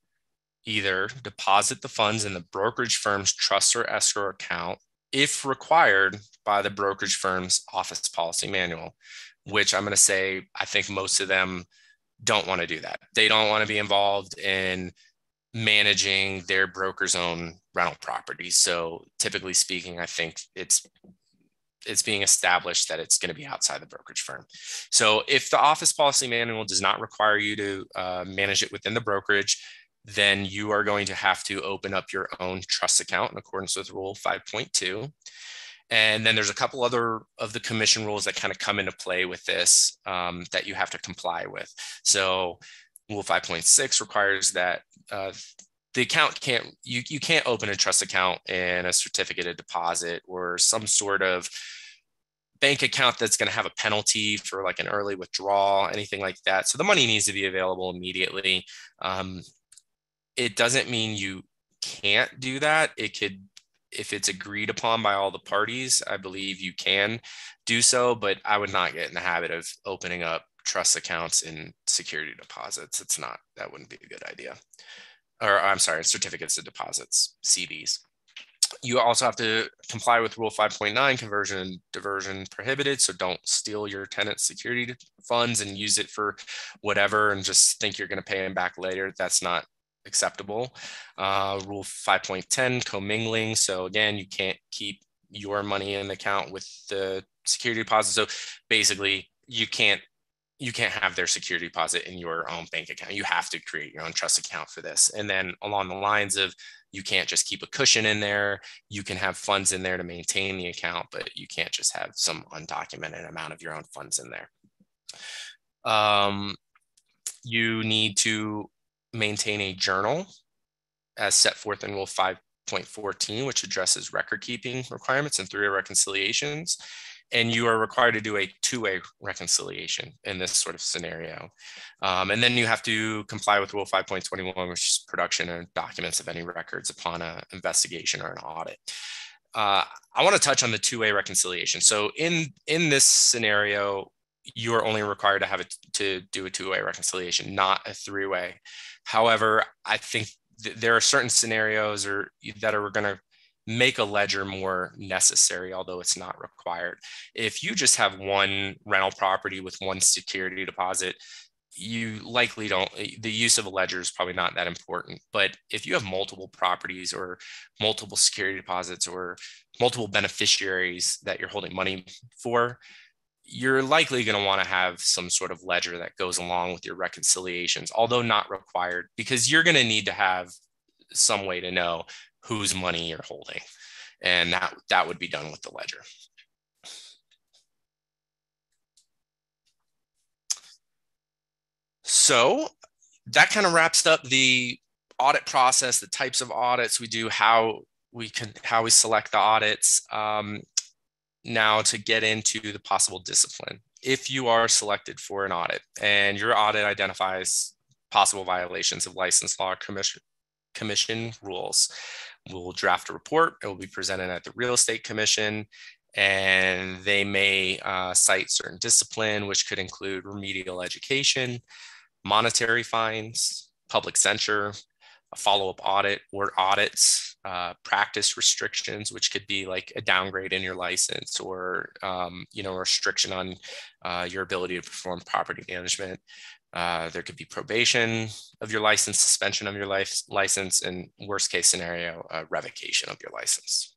either deposit the funds in the brokerage firm's trust or escrow account if required by the brokerage firm's office policy manual, which I'm going to say, I think most of them don't want to do that. They don't want to be involved in managing their broker's own rental properties. So typically speaking, I think it's being established that it's going to be outside the brokerage firm. So if the office policy manual does not require you to manage it within the brokerage, then you are going to have to open up your own trust account in accordance with Rule 5.2. And then there's a couple other of the commission rules that kind of come into play with this that you have to comply with. So Rule 5.6 requires that the account you can't open a trust account in a certificate of deposit or some sort of bank account that's going to have a penalty for like an early withdrawal, anything like that. So the money needs to be available immediately. It doesn't mean you can't do that. It could, if it's agreed upon by all the parties, I believe you can do so, but I would not get in the habit of opening up trust accounts in security deposits. That wouldn't be a good idea. Or I'm sorry, certificates of deposits, CDs. You also have to comply with Rule 5.9, conversion and diversion prohibited. So don't steal your tenant's security funds and use it for whatever and just think you're going to pay them back later. That's not acceptable. Rule 5.10, commingling. So again, you can't keep your money in the account with the security deposit. So basically, you can't have their security deposit in your own bank account. You have to create your own trust account for this. And then along the lines of, you can't just keep a cushion in there. You can have funds in there to maintain the account, but you can't just have some undocumented amount of your own funds in there. You need to maintain a journal as set forth in Rule 5.14, which addresses record keeping requirements and three-way reconciliations. And you are required to do a two-way reconciliation in this sort of scenario. And then you have to comply with Rule 5.21, which is production of documents of any records upon an investigation or an audit. I want to touch on the two-way reconciliation. So in this scenario, you are only required to do a two-way reconciliation, not a three-way. However, I think there are certain scenarios that are going to make a ledger more necessary, although it's not required. If you just have one rental property with one security deposit, you likely don't, the use of a ledger is probably not that important. But if you have multiple properties or multiple security deposits or multiple beneficiaries that you're holding money for, you're likely going to want to have some sort of ledger that goes along with your reconciliations, although not required, because you're going to need to have some way to know whose money you're holding. And that would be done with the ledger. So that kind of wraps up the audit process, the types of audits we do, how we select the audits. Now to get into the possible discipline. If you are selected for an audit and your audit identifies possible violations of license law, commission rules, we'll draft a report. It will be presented at the Real Estate Commission, and they may cite certain discipline, which could include remedial education, monetary fines, public censure, a follow-up audit or audits, practice restrictions, which could be like a downgrade in your license or a restriction on your ability to perform property management, There could be probation of your license, suspension of your license, and worst case scenario, revocation of your license.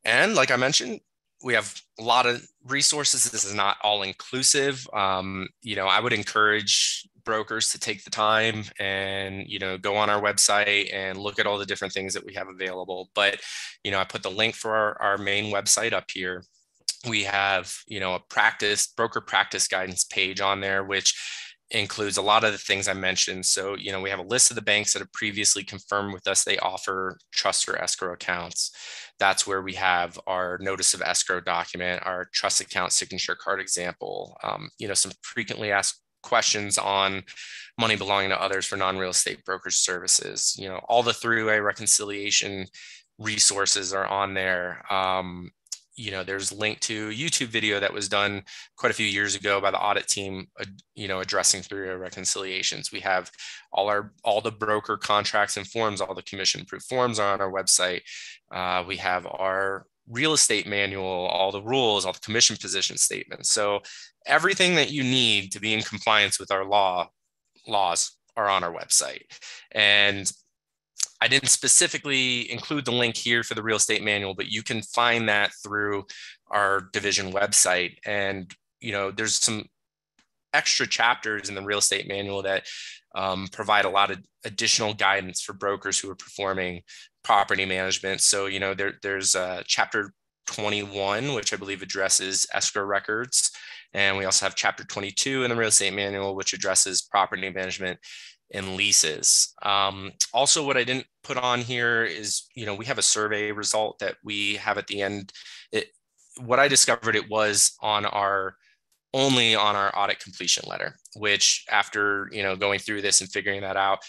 And like I mentioned, we have a lot of resources. This is not all inclusive. I would encourage brokers to take the time and, go on our website and look at all the different things that we have available. But, I put the link for our main website up here. We have, a broker practice guidance page on there, which includes a lot of the things I mentioned. So, we have a list of the banks that have previously confirmed with us they offer trust or escrow accounts. That's where we have our notice of escrow document, our trust account signature card example, some frequently asked questions on money belonging to others for non-real estate brokerage services. All the three-way reconciliation resources are on there. There's a link to a YouTube video that was done quite a few years ago by the audit team, addressing three-way reconciliations. We have all the broker contracts and forms, all the commission-approved forms are on our website. We have our real estate manual, all the rules, all the commission position statements. So everything that you need to be in compliance with our laws are on our website. And I didn't specifically include the link here for the real estate manual, but you can find that through our division website. And, there's some extra chapters in the real estate manual that provide a lot of additional guidance for brokers who are performing property management. So, there's chapter 21, which I believe addresses escrow records. And we also have chapter 22 in the real estate manual, which addresses property management and leases. Also, what I didn't put on here is, we have a survey result that we have at the end. What I discovered, it was only on our audit completion letter, which after, going through this and figuring that out,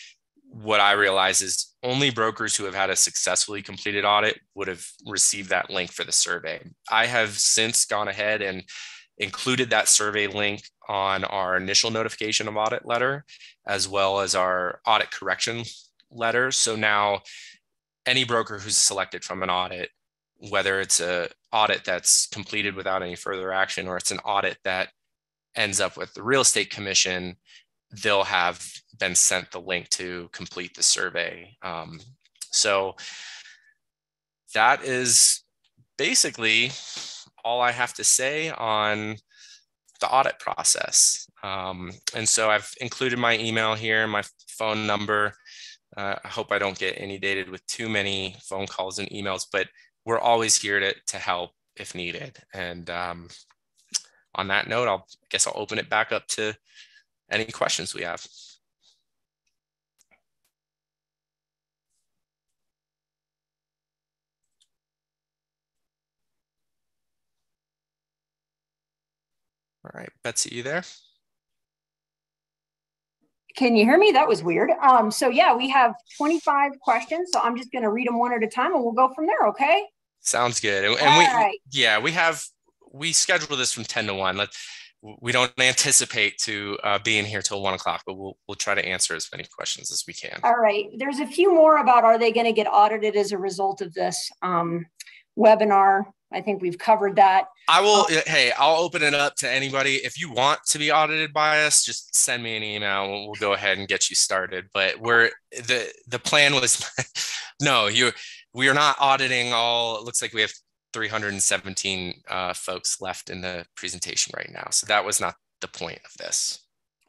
what I realized is only brokers who have had a successfully completed audit would have received that link for the survey. I have since gone ahead and included that survey link on our initial notification of audit letter, as well as our audit correction letter. So now any broker who's selected from an audit, whether it's an audit that's completed without any further action, or it's an audit that ends up with the real estate commission, they'll have been sent the link to complete the survey. So that is basically all I have to say on the audit process. And so I've included my email here, my phone number. I hope I don't get inundated with too many phone calls and emails, but we're always here to help if needed. And on that note, I guess I'll open it back up to any questions we have. All right, Betsy, you there? Can you hear me? That was weird. So yeah, we have 25 questions. So I'm just going to read them one at a time and we'll go from there. Okay. Sounds good. And right. we schedule this from 10 to 1. We don't anticipate to being here till 1 o'clock, but we'll try to answer as many questions as we can. All right. There's a few more about, are they going to get audited as a result of this webinar? I think we've covered that. I'll open it up to anybody. If you want to be audited by us, just send me an email. We'll go ahead and get you started. But the plan was, we are not auditing all. It looks like we have 317 folks left in the presentation right now. So that was not the point of this.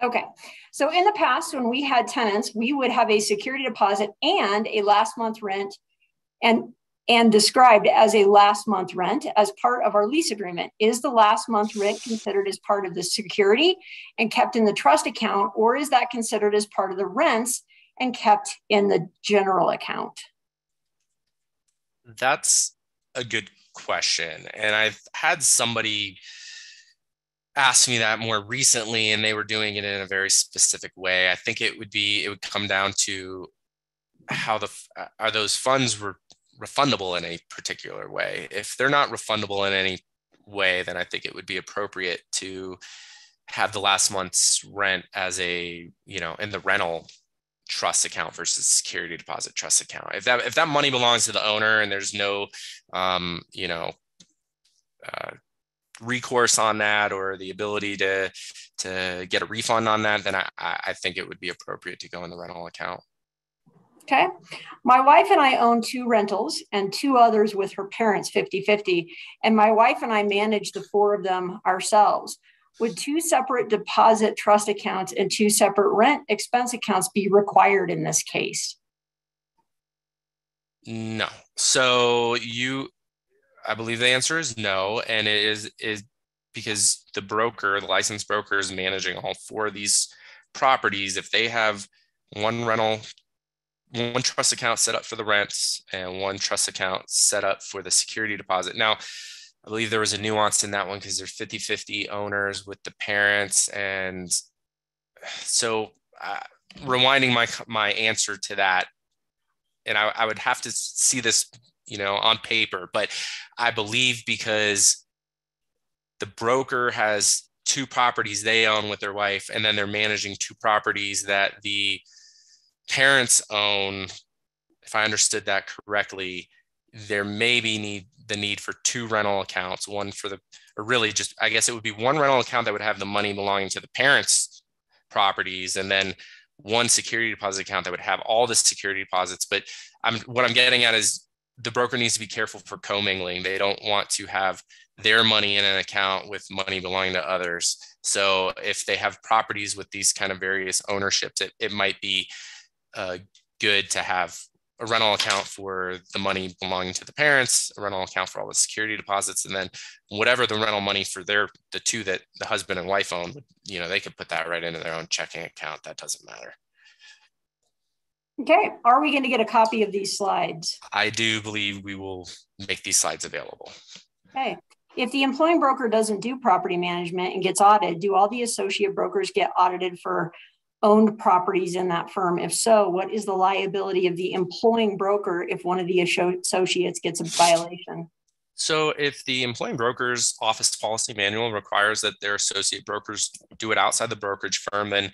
Okay. So in the past, when we had tenants, we would have a security deposit and a last month rent and described as a last month rent as part of our lease agreement. Is the last month rent considered as part of the security and kept in the trust account, or is that considered as part of the rents and kept in the general account? That's a good question. And I've had somebody ask me that more recently, and they were doing it in a very specific way. I think it would come down to how are those funds were refundable in a particular way. If they're not refundable in any way, then I think it would be appropriate to have the last month's rent as in the rental trust account versus security deposit trust account. If that money belongs to the owner and there's no, recourse on that or the ability to get a refund on that, then I think it would be appropriate to go in the rental account. Okay. My wife and I own 2 rentals and 2 others with her parents 50-50. And my wife and I manage the 4 of them ourselves. Would 2 separate deposit trust accounts and 2 separate rent expense accounts be required in this case? No. So I believe the answer is no. And it is because the licensed broker is managing all 4 of these properties. If they have one trust account set up for the rents and one trust account set up for the security deposit. Now, I believe there was a nuance in that one because they're 50-50 owners with the parents. And so rewinding my answer to that, and I would have to see this, on paper, but I believe because the broker has 2 properties they own with their wife, and then they're managing 2 properties that the parents own, if I understood that correctly, there may be the need for 2 rental accounts, one for I guess it would be 1 rental account that would have the money belonging to the parents' properties, and then 1 security deposit account that would have all the security deposits. But what I'm getting at is the broker needs to be careful for commingling. They don't want to have their money in an account with money belonging to others. So if they have properties with these kind of various ownerships, it might be good to have a rental account for the money belonging to the parents, a rental account for all the security deposits, and then whatever the rental money for the 2 that the husband and wife own, they could put that right into their own checking account. That doesn't matter. Okay. Are we going to get a copy of these slides? I do believe we will make these slides available. Okay. If the employing broker doesn't do property management and gets audited, do all the associate brokers get audited for owned properties in that firm? If so, what is the liability of the employing broker if one of the associates gets a violation? So if the employing broker's office policy manual requires that their associate brokers do it outside the brokerage firm, then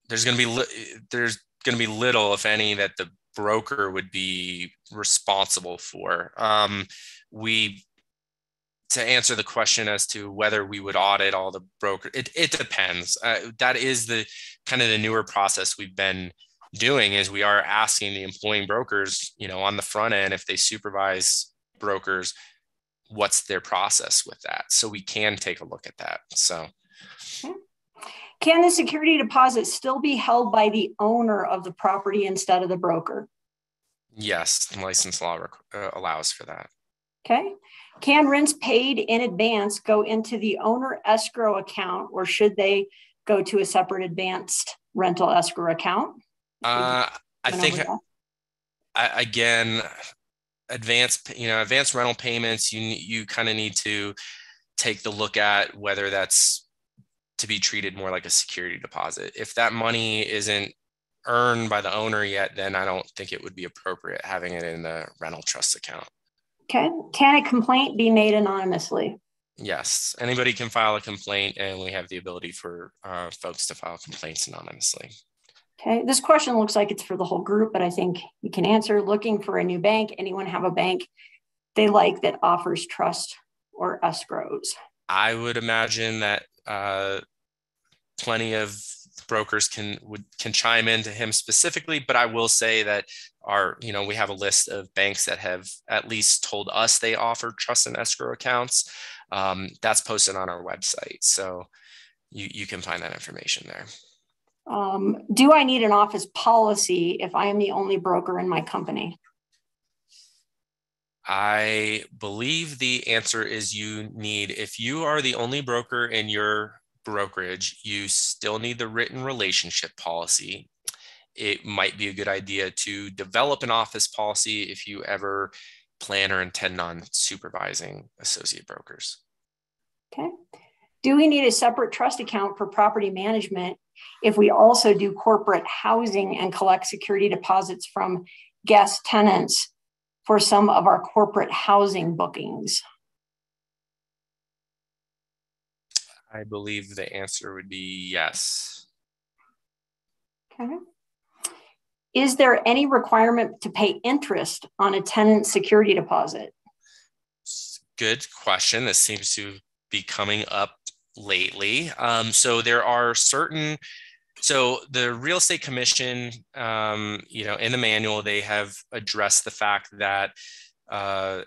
there's going to be little, if any, that the broker would be responsible for. To answer the question as to whether we would audit all the broker, it depends. That is the kind of the newer process we've been doing, is we are asking the employing brokers, on the front end, if they supervise brokers, what's their process with that. So we can take a look at that. So. Okay. Can the security deposit still be held by the owner of the property instead of the broker? Yes, the license law allows for that. Okay. Can rents paid in advance go into the owner escrow account, or should they go to a separate advanced rental escrow account? I think, again, advanced rental payments, you kind of need to take the look at whether that's to be treated more like a security deposit. If that money isn't earned by the owner yet, then I don't think it would be appropriate having it in the rental trust account. Okay. Can a complaint be made anonymously? Yes, anybody can file a complaint, and we have the ability for folks to file complaints anonymously. Okay. This question looks like it's for the whole group, but I think you can answer. Looking for a new bank. Anyone have a bank they like that offers trust or escrows? I would imagine that plenty of brokers can chime into him specifically, but I will say that we have a list of banks that have at least told us they offer trust and escrow accounts. That's posted on our website, so you can find that information there. Do I need an office policy if I am the only broker in my company? I believe the answer is if you are the only broker in your brokerage, you still need the written relationship policy. It might be a good idea to develop an office policy if you ever plan or intend on supervising associate brokers. Okay. Do we need a separate trust account for property management if we also do corporate housing and collect security deposits from guest tenants for some of our corporate housing bookings? I believe the answer would be yes. Okay. Is there any requirement to pay interest on a tenant security deposit? good question. This seems to be coming up lately. So there are certain, so the Real Estate Commission, in the manual, they have addressed the fact that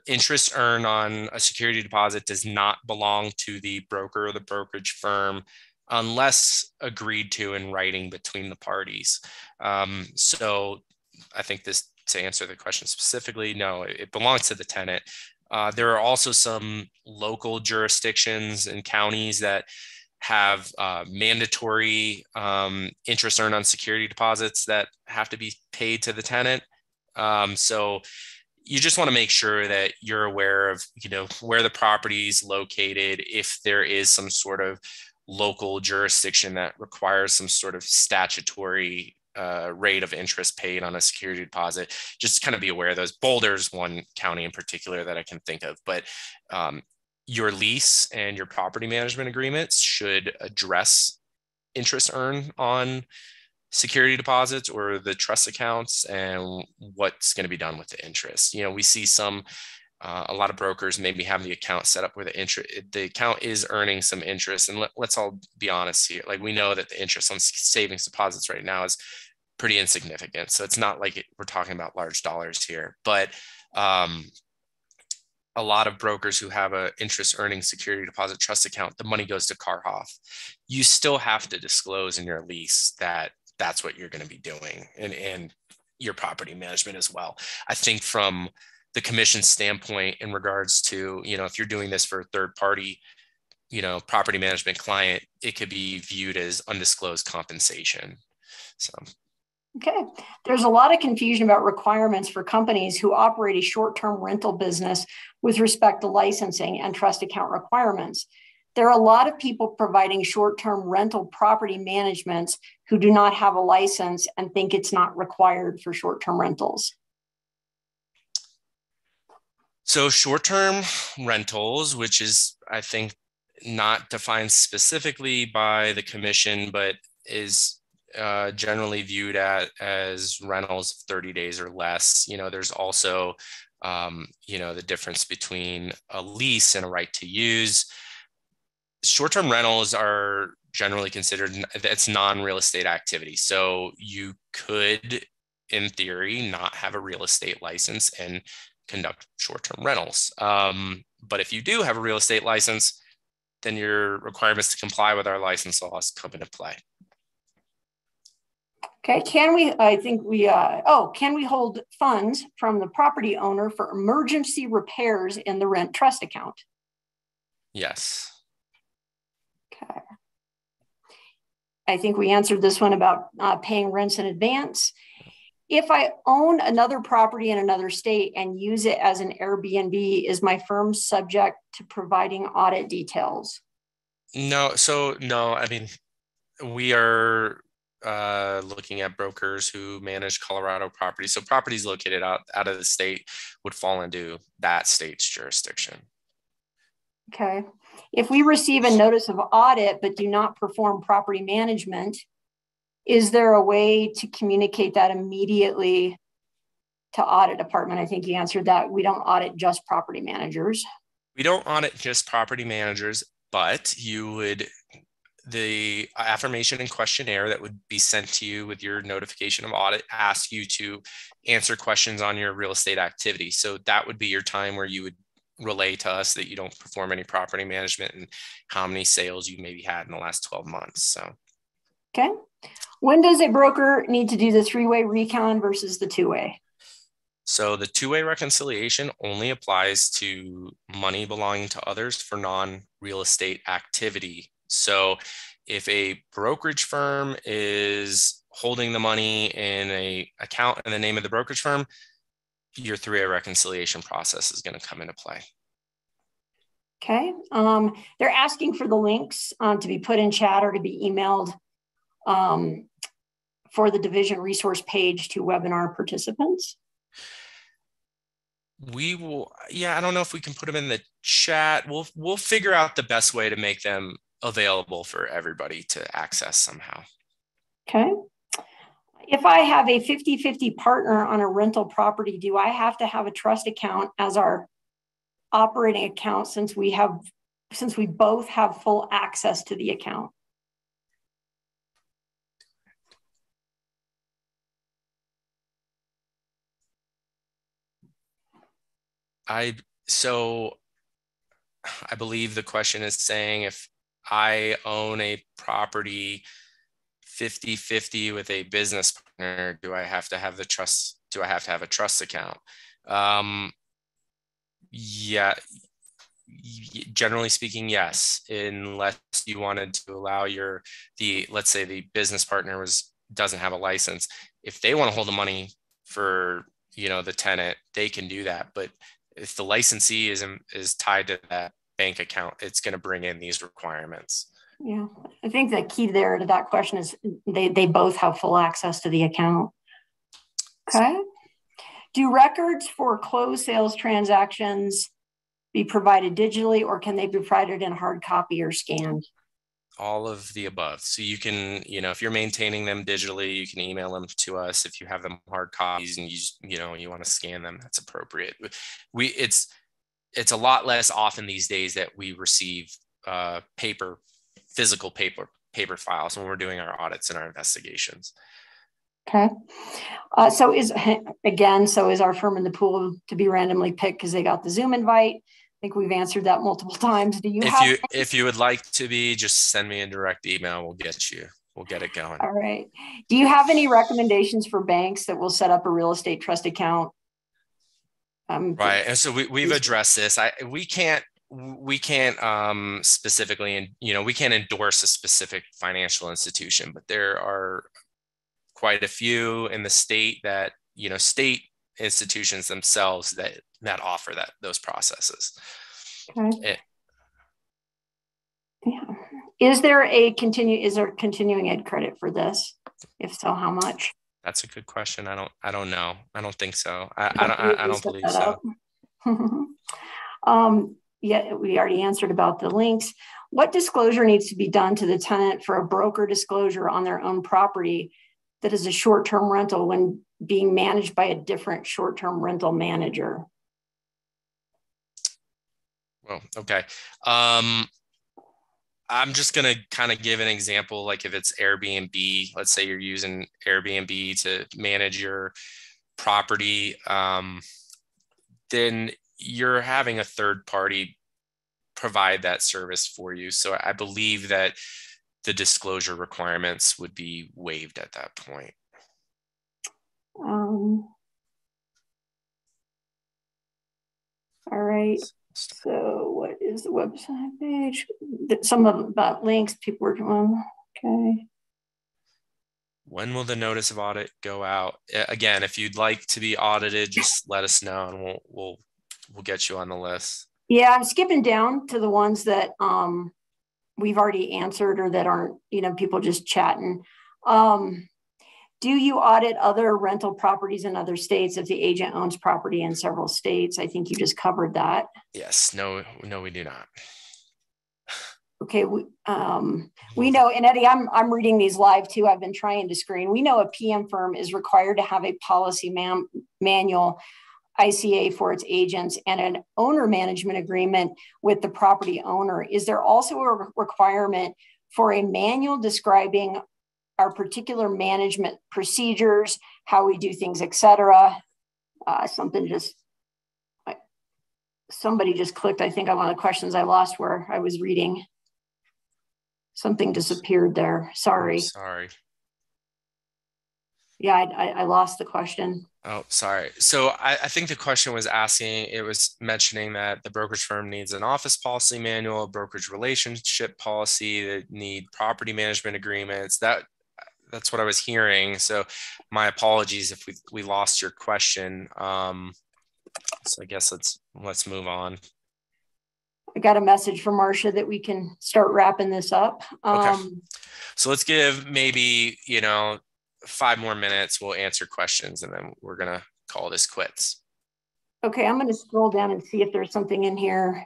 interest earned on a security deposit does not belong to the broker or the brokerage firm unless agreed to in writing between the parties. So I think this, to answer the question specifically, no, it belongs to the tenant. There are also some local jurisdictions and counties that have mandatory interest earned on security deposits that have to be paid to the tenant. So you just want to make sure that you're aware of, where the property is located. If there is some sort of local jurisdiction that requires some sort of statutory rate of interest paid on a security deposit, just kind of be aware of those. Boulder's one county in particular that I can think of, but your lease and your property management agreements should address interest earned on security deposits or the trust accounts and what's going to be done with the interest. We see a lot of brokers maybe have the account set up where the account is earning some interest. And let's all be honest here. Like, we know that the interest on savings deposits right now is pretty insignificant. So it's not like we're talking about large dollars here, but a lot of brokers who have a interest earning security deposit trust account, the money goes to Carhoff. You still have to disclose in your lease that that's what you're going to be doing, and your property management as well. I think from the commission standpoint, in regards to, if you're doing this for a third party, property management client, it could be viewed as undisclosed compensation. So. Okay. There's a lot of confusion about requirements for companies who operate a short-term rental business with respect to licensing and trust account requirements. There are a lot of people providing short-term rental property managements who do not have a license and think it's not required for short-term rentals. So short-term rentals, which is, I think, not defined specifically by the commission, but is generally viewed as rentals of 30 days or less. There's also, the difference between a lease and a right to use. Short-term rentals are generally considered, that's non-real estate activity. So you could, in theory, not have a real estate license and conduct short-term rentals. But if you do have a real estate license, then your requirements to comply with our license laws come into play. Okay, can we hold funds from the property owner for emergency repairs in the rent trust account? Yes. Okay. I think we answered this one about paying rents in advance. If I own another property in another state and use it as an Airbnb, is my firm subject to providing audit details? No. So no, I mean, we are looking at brokers who manage Colorado properties. So properties located out of the state would fall into that state's jurisdiction. Okay. If we receive a notice of audit but do not perform property management, is there a way to communicate that immediately to audit department? I think you answered that. We don't audit just property managers. We don't audit just property managers, but the affirmation and questionnaire that would be sent to you with your notification of audit asks you to answer questions on your real estate activity. So that would be your time where you would relay to us that you don't perform any property management and how many sales you maybe had in the last 12 months. So. Okay. When does a broker need to do the three-way recon versus the two-way? So the two-way reconciliation only applies to money belonging to others for non-real estate activity. So if a brokerage firm is holding the money in an account in the name of the brokerage firm, your three-way reconciliation process is going to come into play. Okay. They're asking for the links to be put in chat or to be emailed for the division resource page to webinar participants. We will, I don't know if we can put them in the chat. We'll figure out the best way to make them available for everybody to access somehow. Okay. If I have a 50-50 partner on a rental property, do I have to have a trust account as our operating account since we both have full access to the account? So I believe the question is saying if I own a property 50-50 with a business partner, do I have to have a trust account? Yeah, generally speaking, yes, unless you wanted to allow let's say the business partner doesn't have a license. If they want to hold the money for, the tenant, they can do that. But if the licensee is tied to that bank account, it's going to bring in these requirements. Yeah, I think the key there to that question is they both have full access to the account. Okay. Do records for closed sales transactions be provided digitally, or can they be provided in hard copy or scanned? All of the above. So you can, if you're maintaining them digitally, you can email them to us. If you have them hard copies and you want to scan them, that's appropriate. It's a lot less often these days that we receive physical paper files when we're doing our audits and our investigations. Okay. So is our firm in the pool to be randomly picked because they got the Zoom invite? I think we've answered that multiple times. If you would like to be, just send me a direct email. We'll get it going. All right. Do you have any recommendations for banks that will set up a real estate trust account? Right. And so we've addressed this. We can't specifically, and we can't endorse a specific financial institution, but there are quite a few in the state that, state institutions themselves that offer those processes. Okay. Yeah. Is there continuing ed credit for this? If so, how much? That's a good question. I don't know. I don't think so. I don't believe so. Yeah, we already answered about the links. What disclosure needs to be done to the tenant for a broker disclosure on their own property that is a short-term rental when being managed by a different short-term rental manager? Well, okay. I'm just going to kind of give an example. Like if it's Airbnb, let's say you're using Airbnb to manage your property, then you're having a third party provide that service for you. So I believe that the disclosure requirements would be waived at that point. All right. So what is the website page? Some of them about links people working on. Okay. When will the notice of audit go out? Again, if you'd like to be audited, just let us know and we'll get you on the list. Yeah, I'm skipping down to the ones that we've already answered or that aren't, people just chatting. Do you audit other rental properties in other states if the agent owns property in several states? I think you just covered that. Yes. No, we do not. Okay. We know, and Eddie, I'm reading these live too. I've been trying to screen. We know a PM firm is required to have a policy manual ICA for its agents and an owner management agreement with the property owner. Is there also a requirement for a manual describing our particular management procedures, how we do things, etc.? Somebody just clicked, I think, on one of the questions I lost where I was reading. Something disappeared there. Sorry. Sorry. Yeah, I lost the question. Oh, sorry. So I think the question was mentioning that the brokerage firm needs an office policy manual, a brokerage relationship policy, that need property management agreements. That's what I was hearing. So my apologies if we lost your question. So I guess let's move on. I got a message from Marcia that we can start wrapping this up. Okay. So let's give maybe, 5 more minutes. We'll answer questions and then we're going to call this quits. Okay. I'm going to scroll down and see if there's something in here.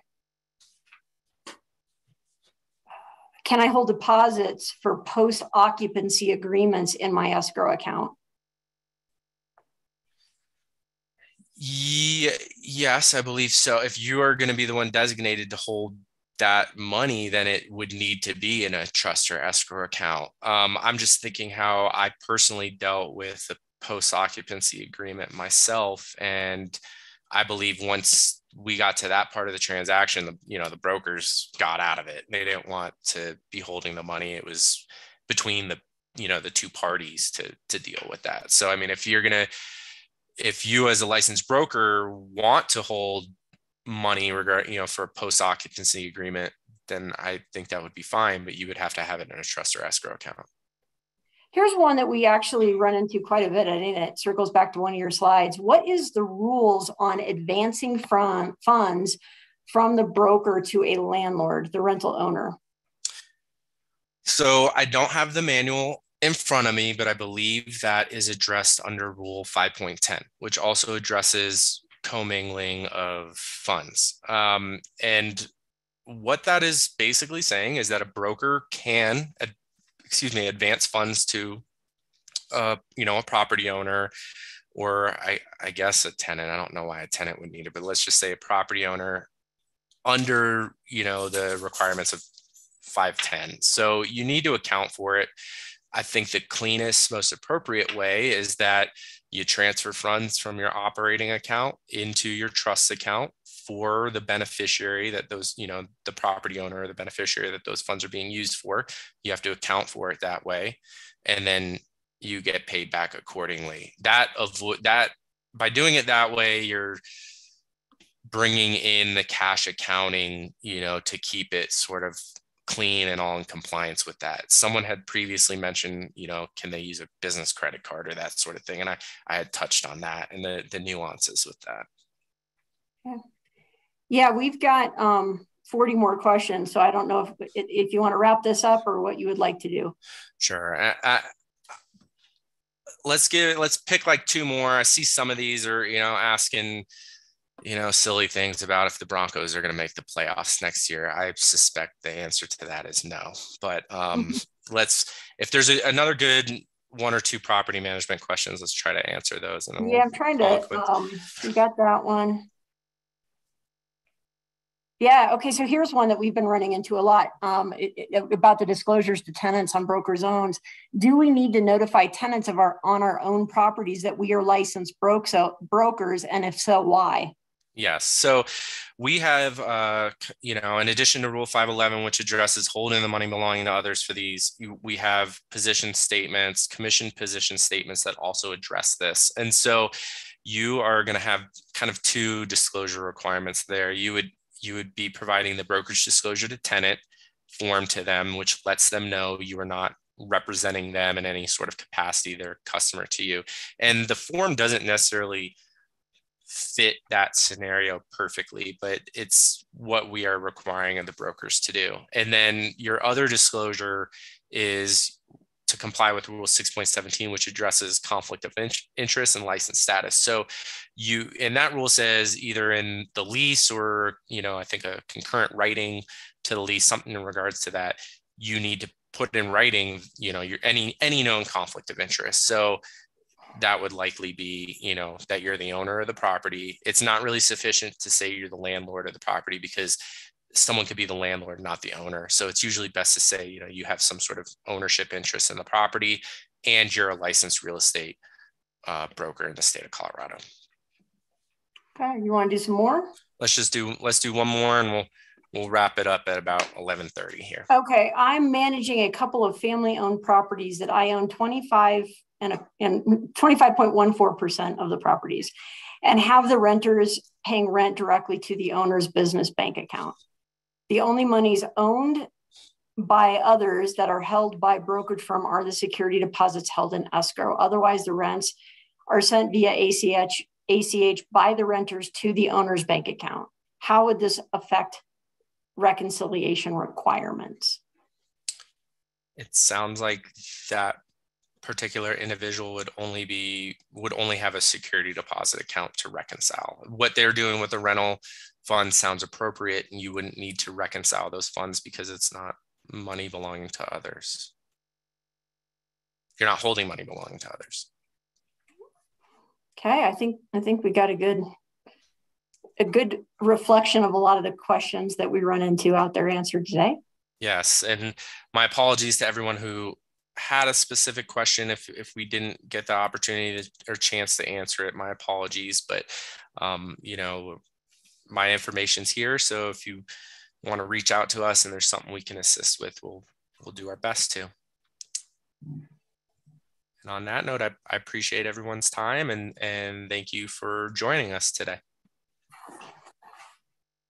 Can I hold deposits for post-occupancy agreements in my escrow account? Yes, I believe so. If you are going to be the one designated to hold that money, then it would need to be in a trust or escrow account. I'm just thinking how I personally dealt with the post-occupancy agreement myself, and I believe once we got to that part of the transaction, the brokers got out of it. They didn't want to be holding the money. It was between the two parties to deal with that. So I mean, if you as a licensed broker want to hold money for a post occupancy agreement, then I think that would be fine, but you would have to have it in a trust or escrow account. Here's one that we actually run into quite a bit. I think it circles back to one of your slides. What is the rules on advancing from funds from the broker to a landlord, the rental owner? So I don't have the manual in front of me, but I believe that is addressed under Rule 5.10, which also addresses commingling of funds. And what that is basically saying is that a broker can, advance funds to, a property owner, or I guess a tenant. I don't know why a tenant would need it, but let's just say a property owner under, the requirements of 510. So you need to account for it. I think the cleanest, most appropriate way is that you transfer funds from your operating account into your trust account for the beneficiary that those, the property owner or the beneficiary that those funds are being used for. You have to account for it that way. And then you get paid back accordingly. That by doing it that way, you're bringing in the cash accounting, to keep it sort of clean and all in compliance with that. Someone had previously mentioned, can they use a business credit card or that sort of thing? And I had touched on that and the nuances with that. Yeah, we've got 40 more questions. So I don't know if you want to wrap this up or what you would like to do. Sure. Let's pick like two more. I see some of these are, asking, silly things about if the Broncos are going to make the playoffs next year. I suspect the answer to that is no. But if there's another good one or two property management questions, let's try to answer those. And then I'm trying to, we got that one. Yeah, okay, so here's one that we've been running into a lot about the disclosures to tenants on broker zones. Do we need to notify tenants on our own properties that we are licensed brokers, and if so, why? Yes. So we have, in addition to Rule 511, which addresses holding the money belonging to others for these, we have position statements, commission position statements that also address this. And so you are going to have kind of two disclosure requirements there. You would be providing the brokerage disclosure to tenant form to them, which lets them know you are not representing them in any sort of capacity, they're a customer to you. And the form doesn't necessarily fit that scenario perfectly, but it's what we are requiring of the brokers to do. And then your other disclosure is to comply with Rule 6.17, which addresses conflict of interest and license status. So and that rule says either in the lease or, I think a concurrent writing to the lease, something in regards to that, you need to put in writing, your any known conflict of interest. So that would likely be, that you're the owner of the property. It's not really sufficient to say you're the landlord of the property because someone could be the landlord, not the owner. So it's usually best to say, you have some sort of ownership interest in the property and you're a licensed real estate broker in the state of Colorado. Okay, you want to do some more? Let's do one more and we'll wrap it up at about 11:30 here. Okay, I'm managing a couple of family-owned properties that I own 25.14% of the properties, and have the renters paying rent directly to the owner's business bank account. The only monies owned by others that are held by brokerage firm are the security deposits held in escrow. Otherwise, the rents are sent via ACH by the renters to the owner's bank account. How would this affect reconciliation requirements? It sounds like that particular individual would only have a security deposit account to reconcile. What they're doing with the rental fund sounds appropriate, and you wouldn't need to reconcile those funds because it's not money belonging to others. You're not holding money belonging to others. Okay, I think we got a good reflection of a lot of the questions that we run into out there answered today. Yes, and my apologies to everyone who had a specific question. If we didn't get the opportunity or chance to answer it, my apologies. But you know, my information's here, so if you want to reach out to us and there's something we can assist with, we'll do our best to. And on that note, I appreciate everyone's time and thank you for joining us today.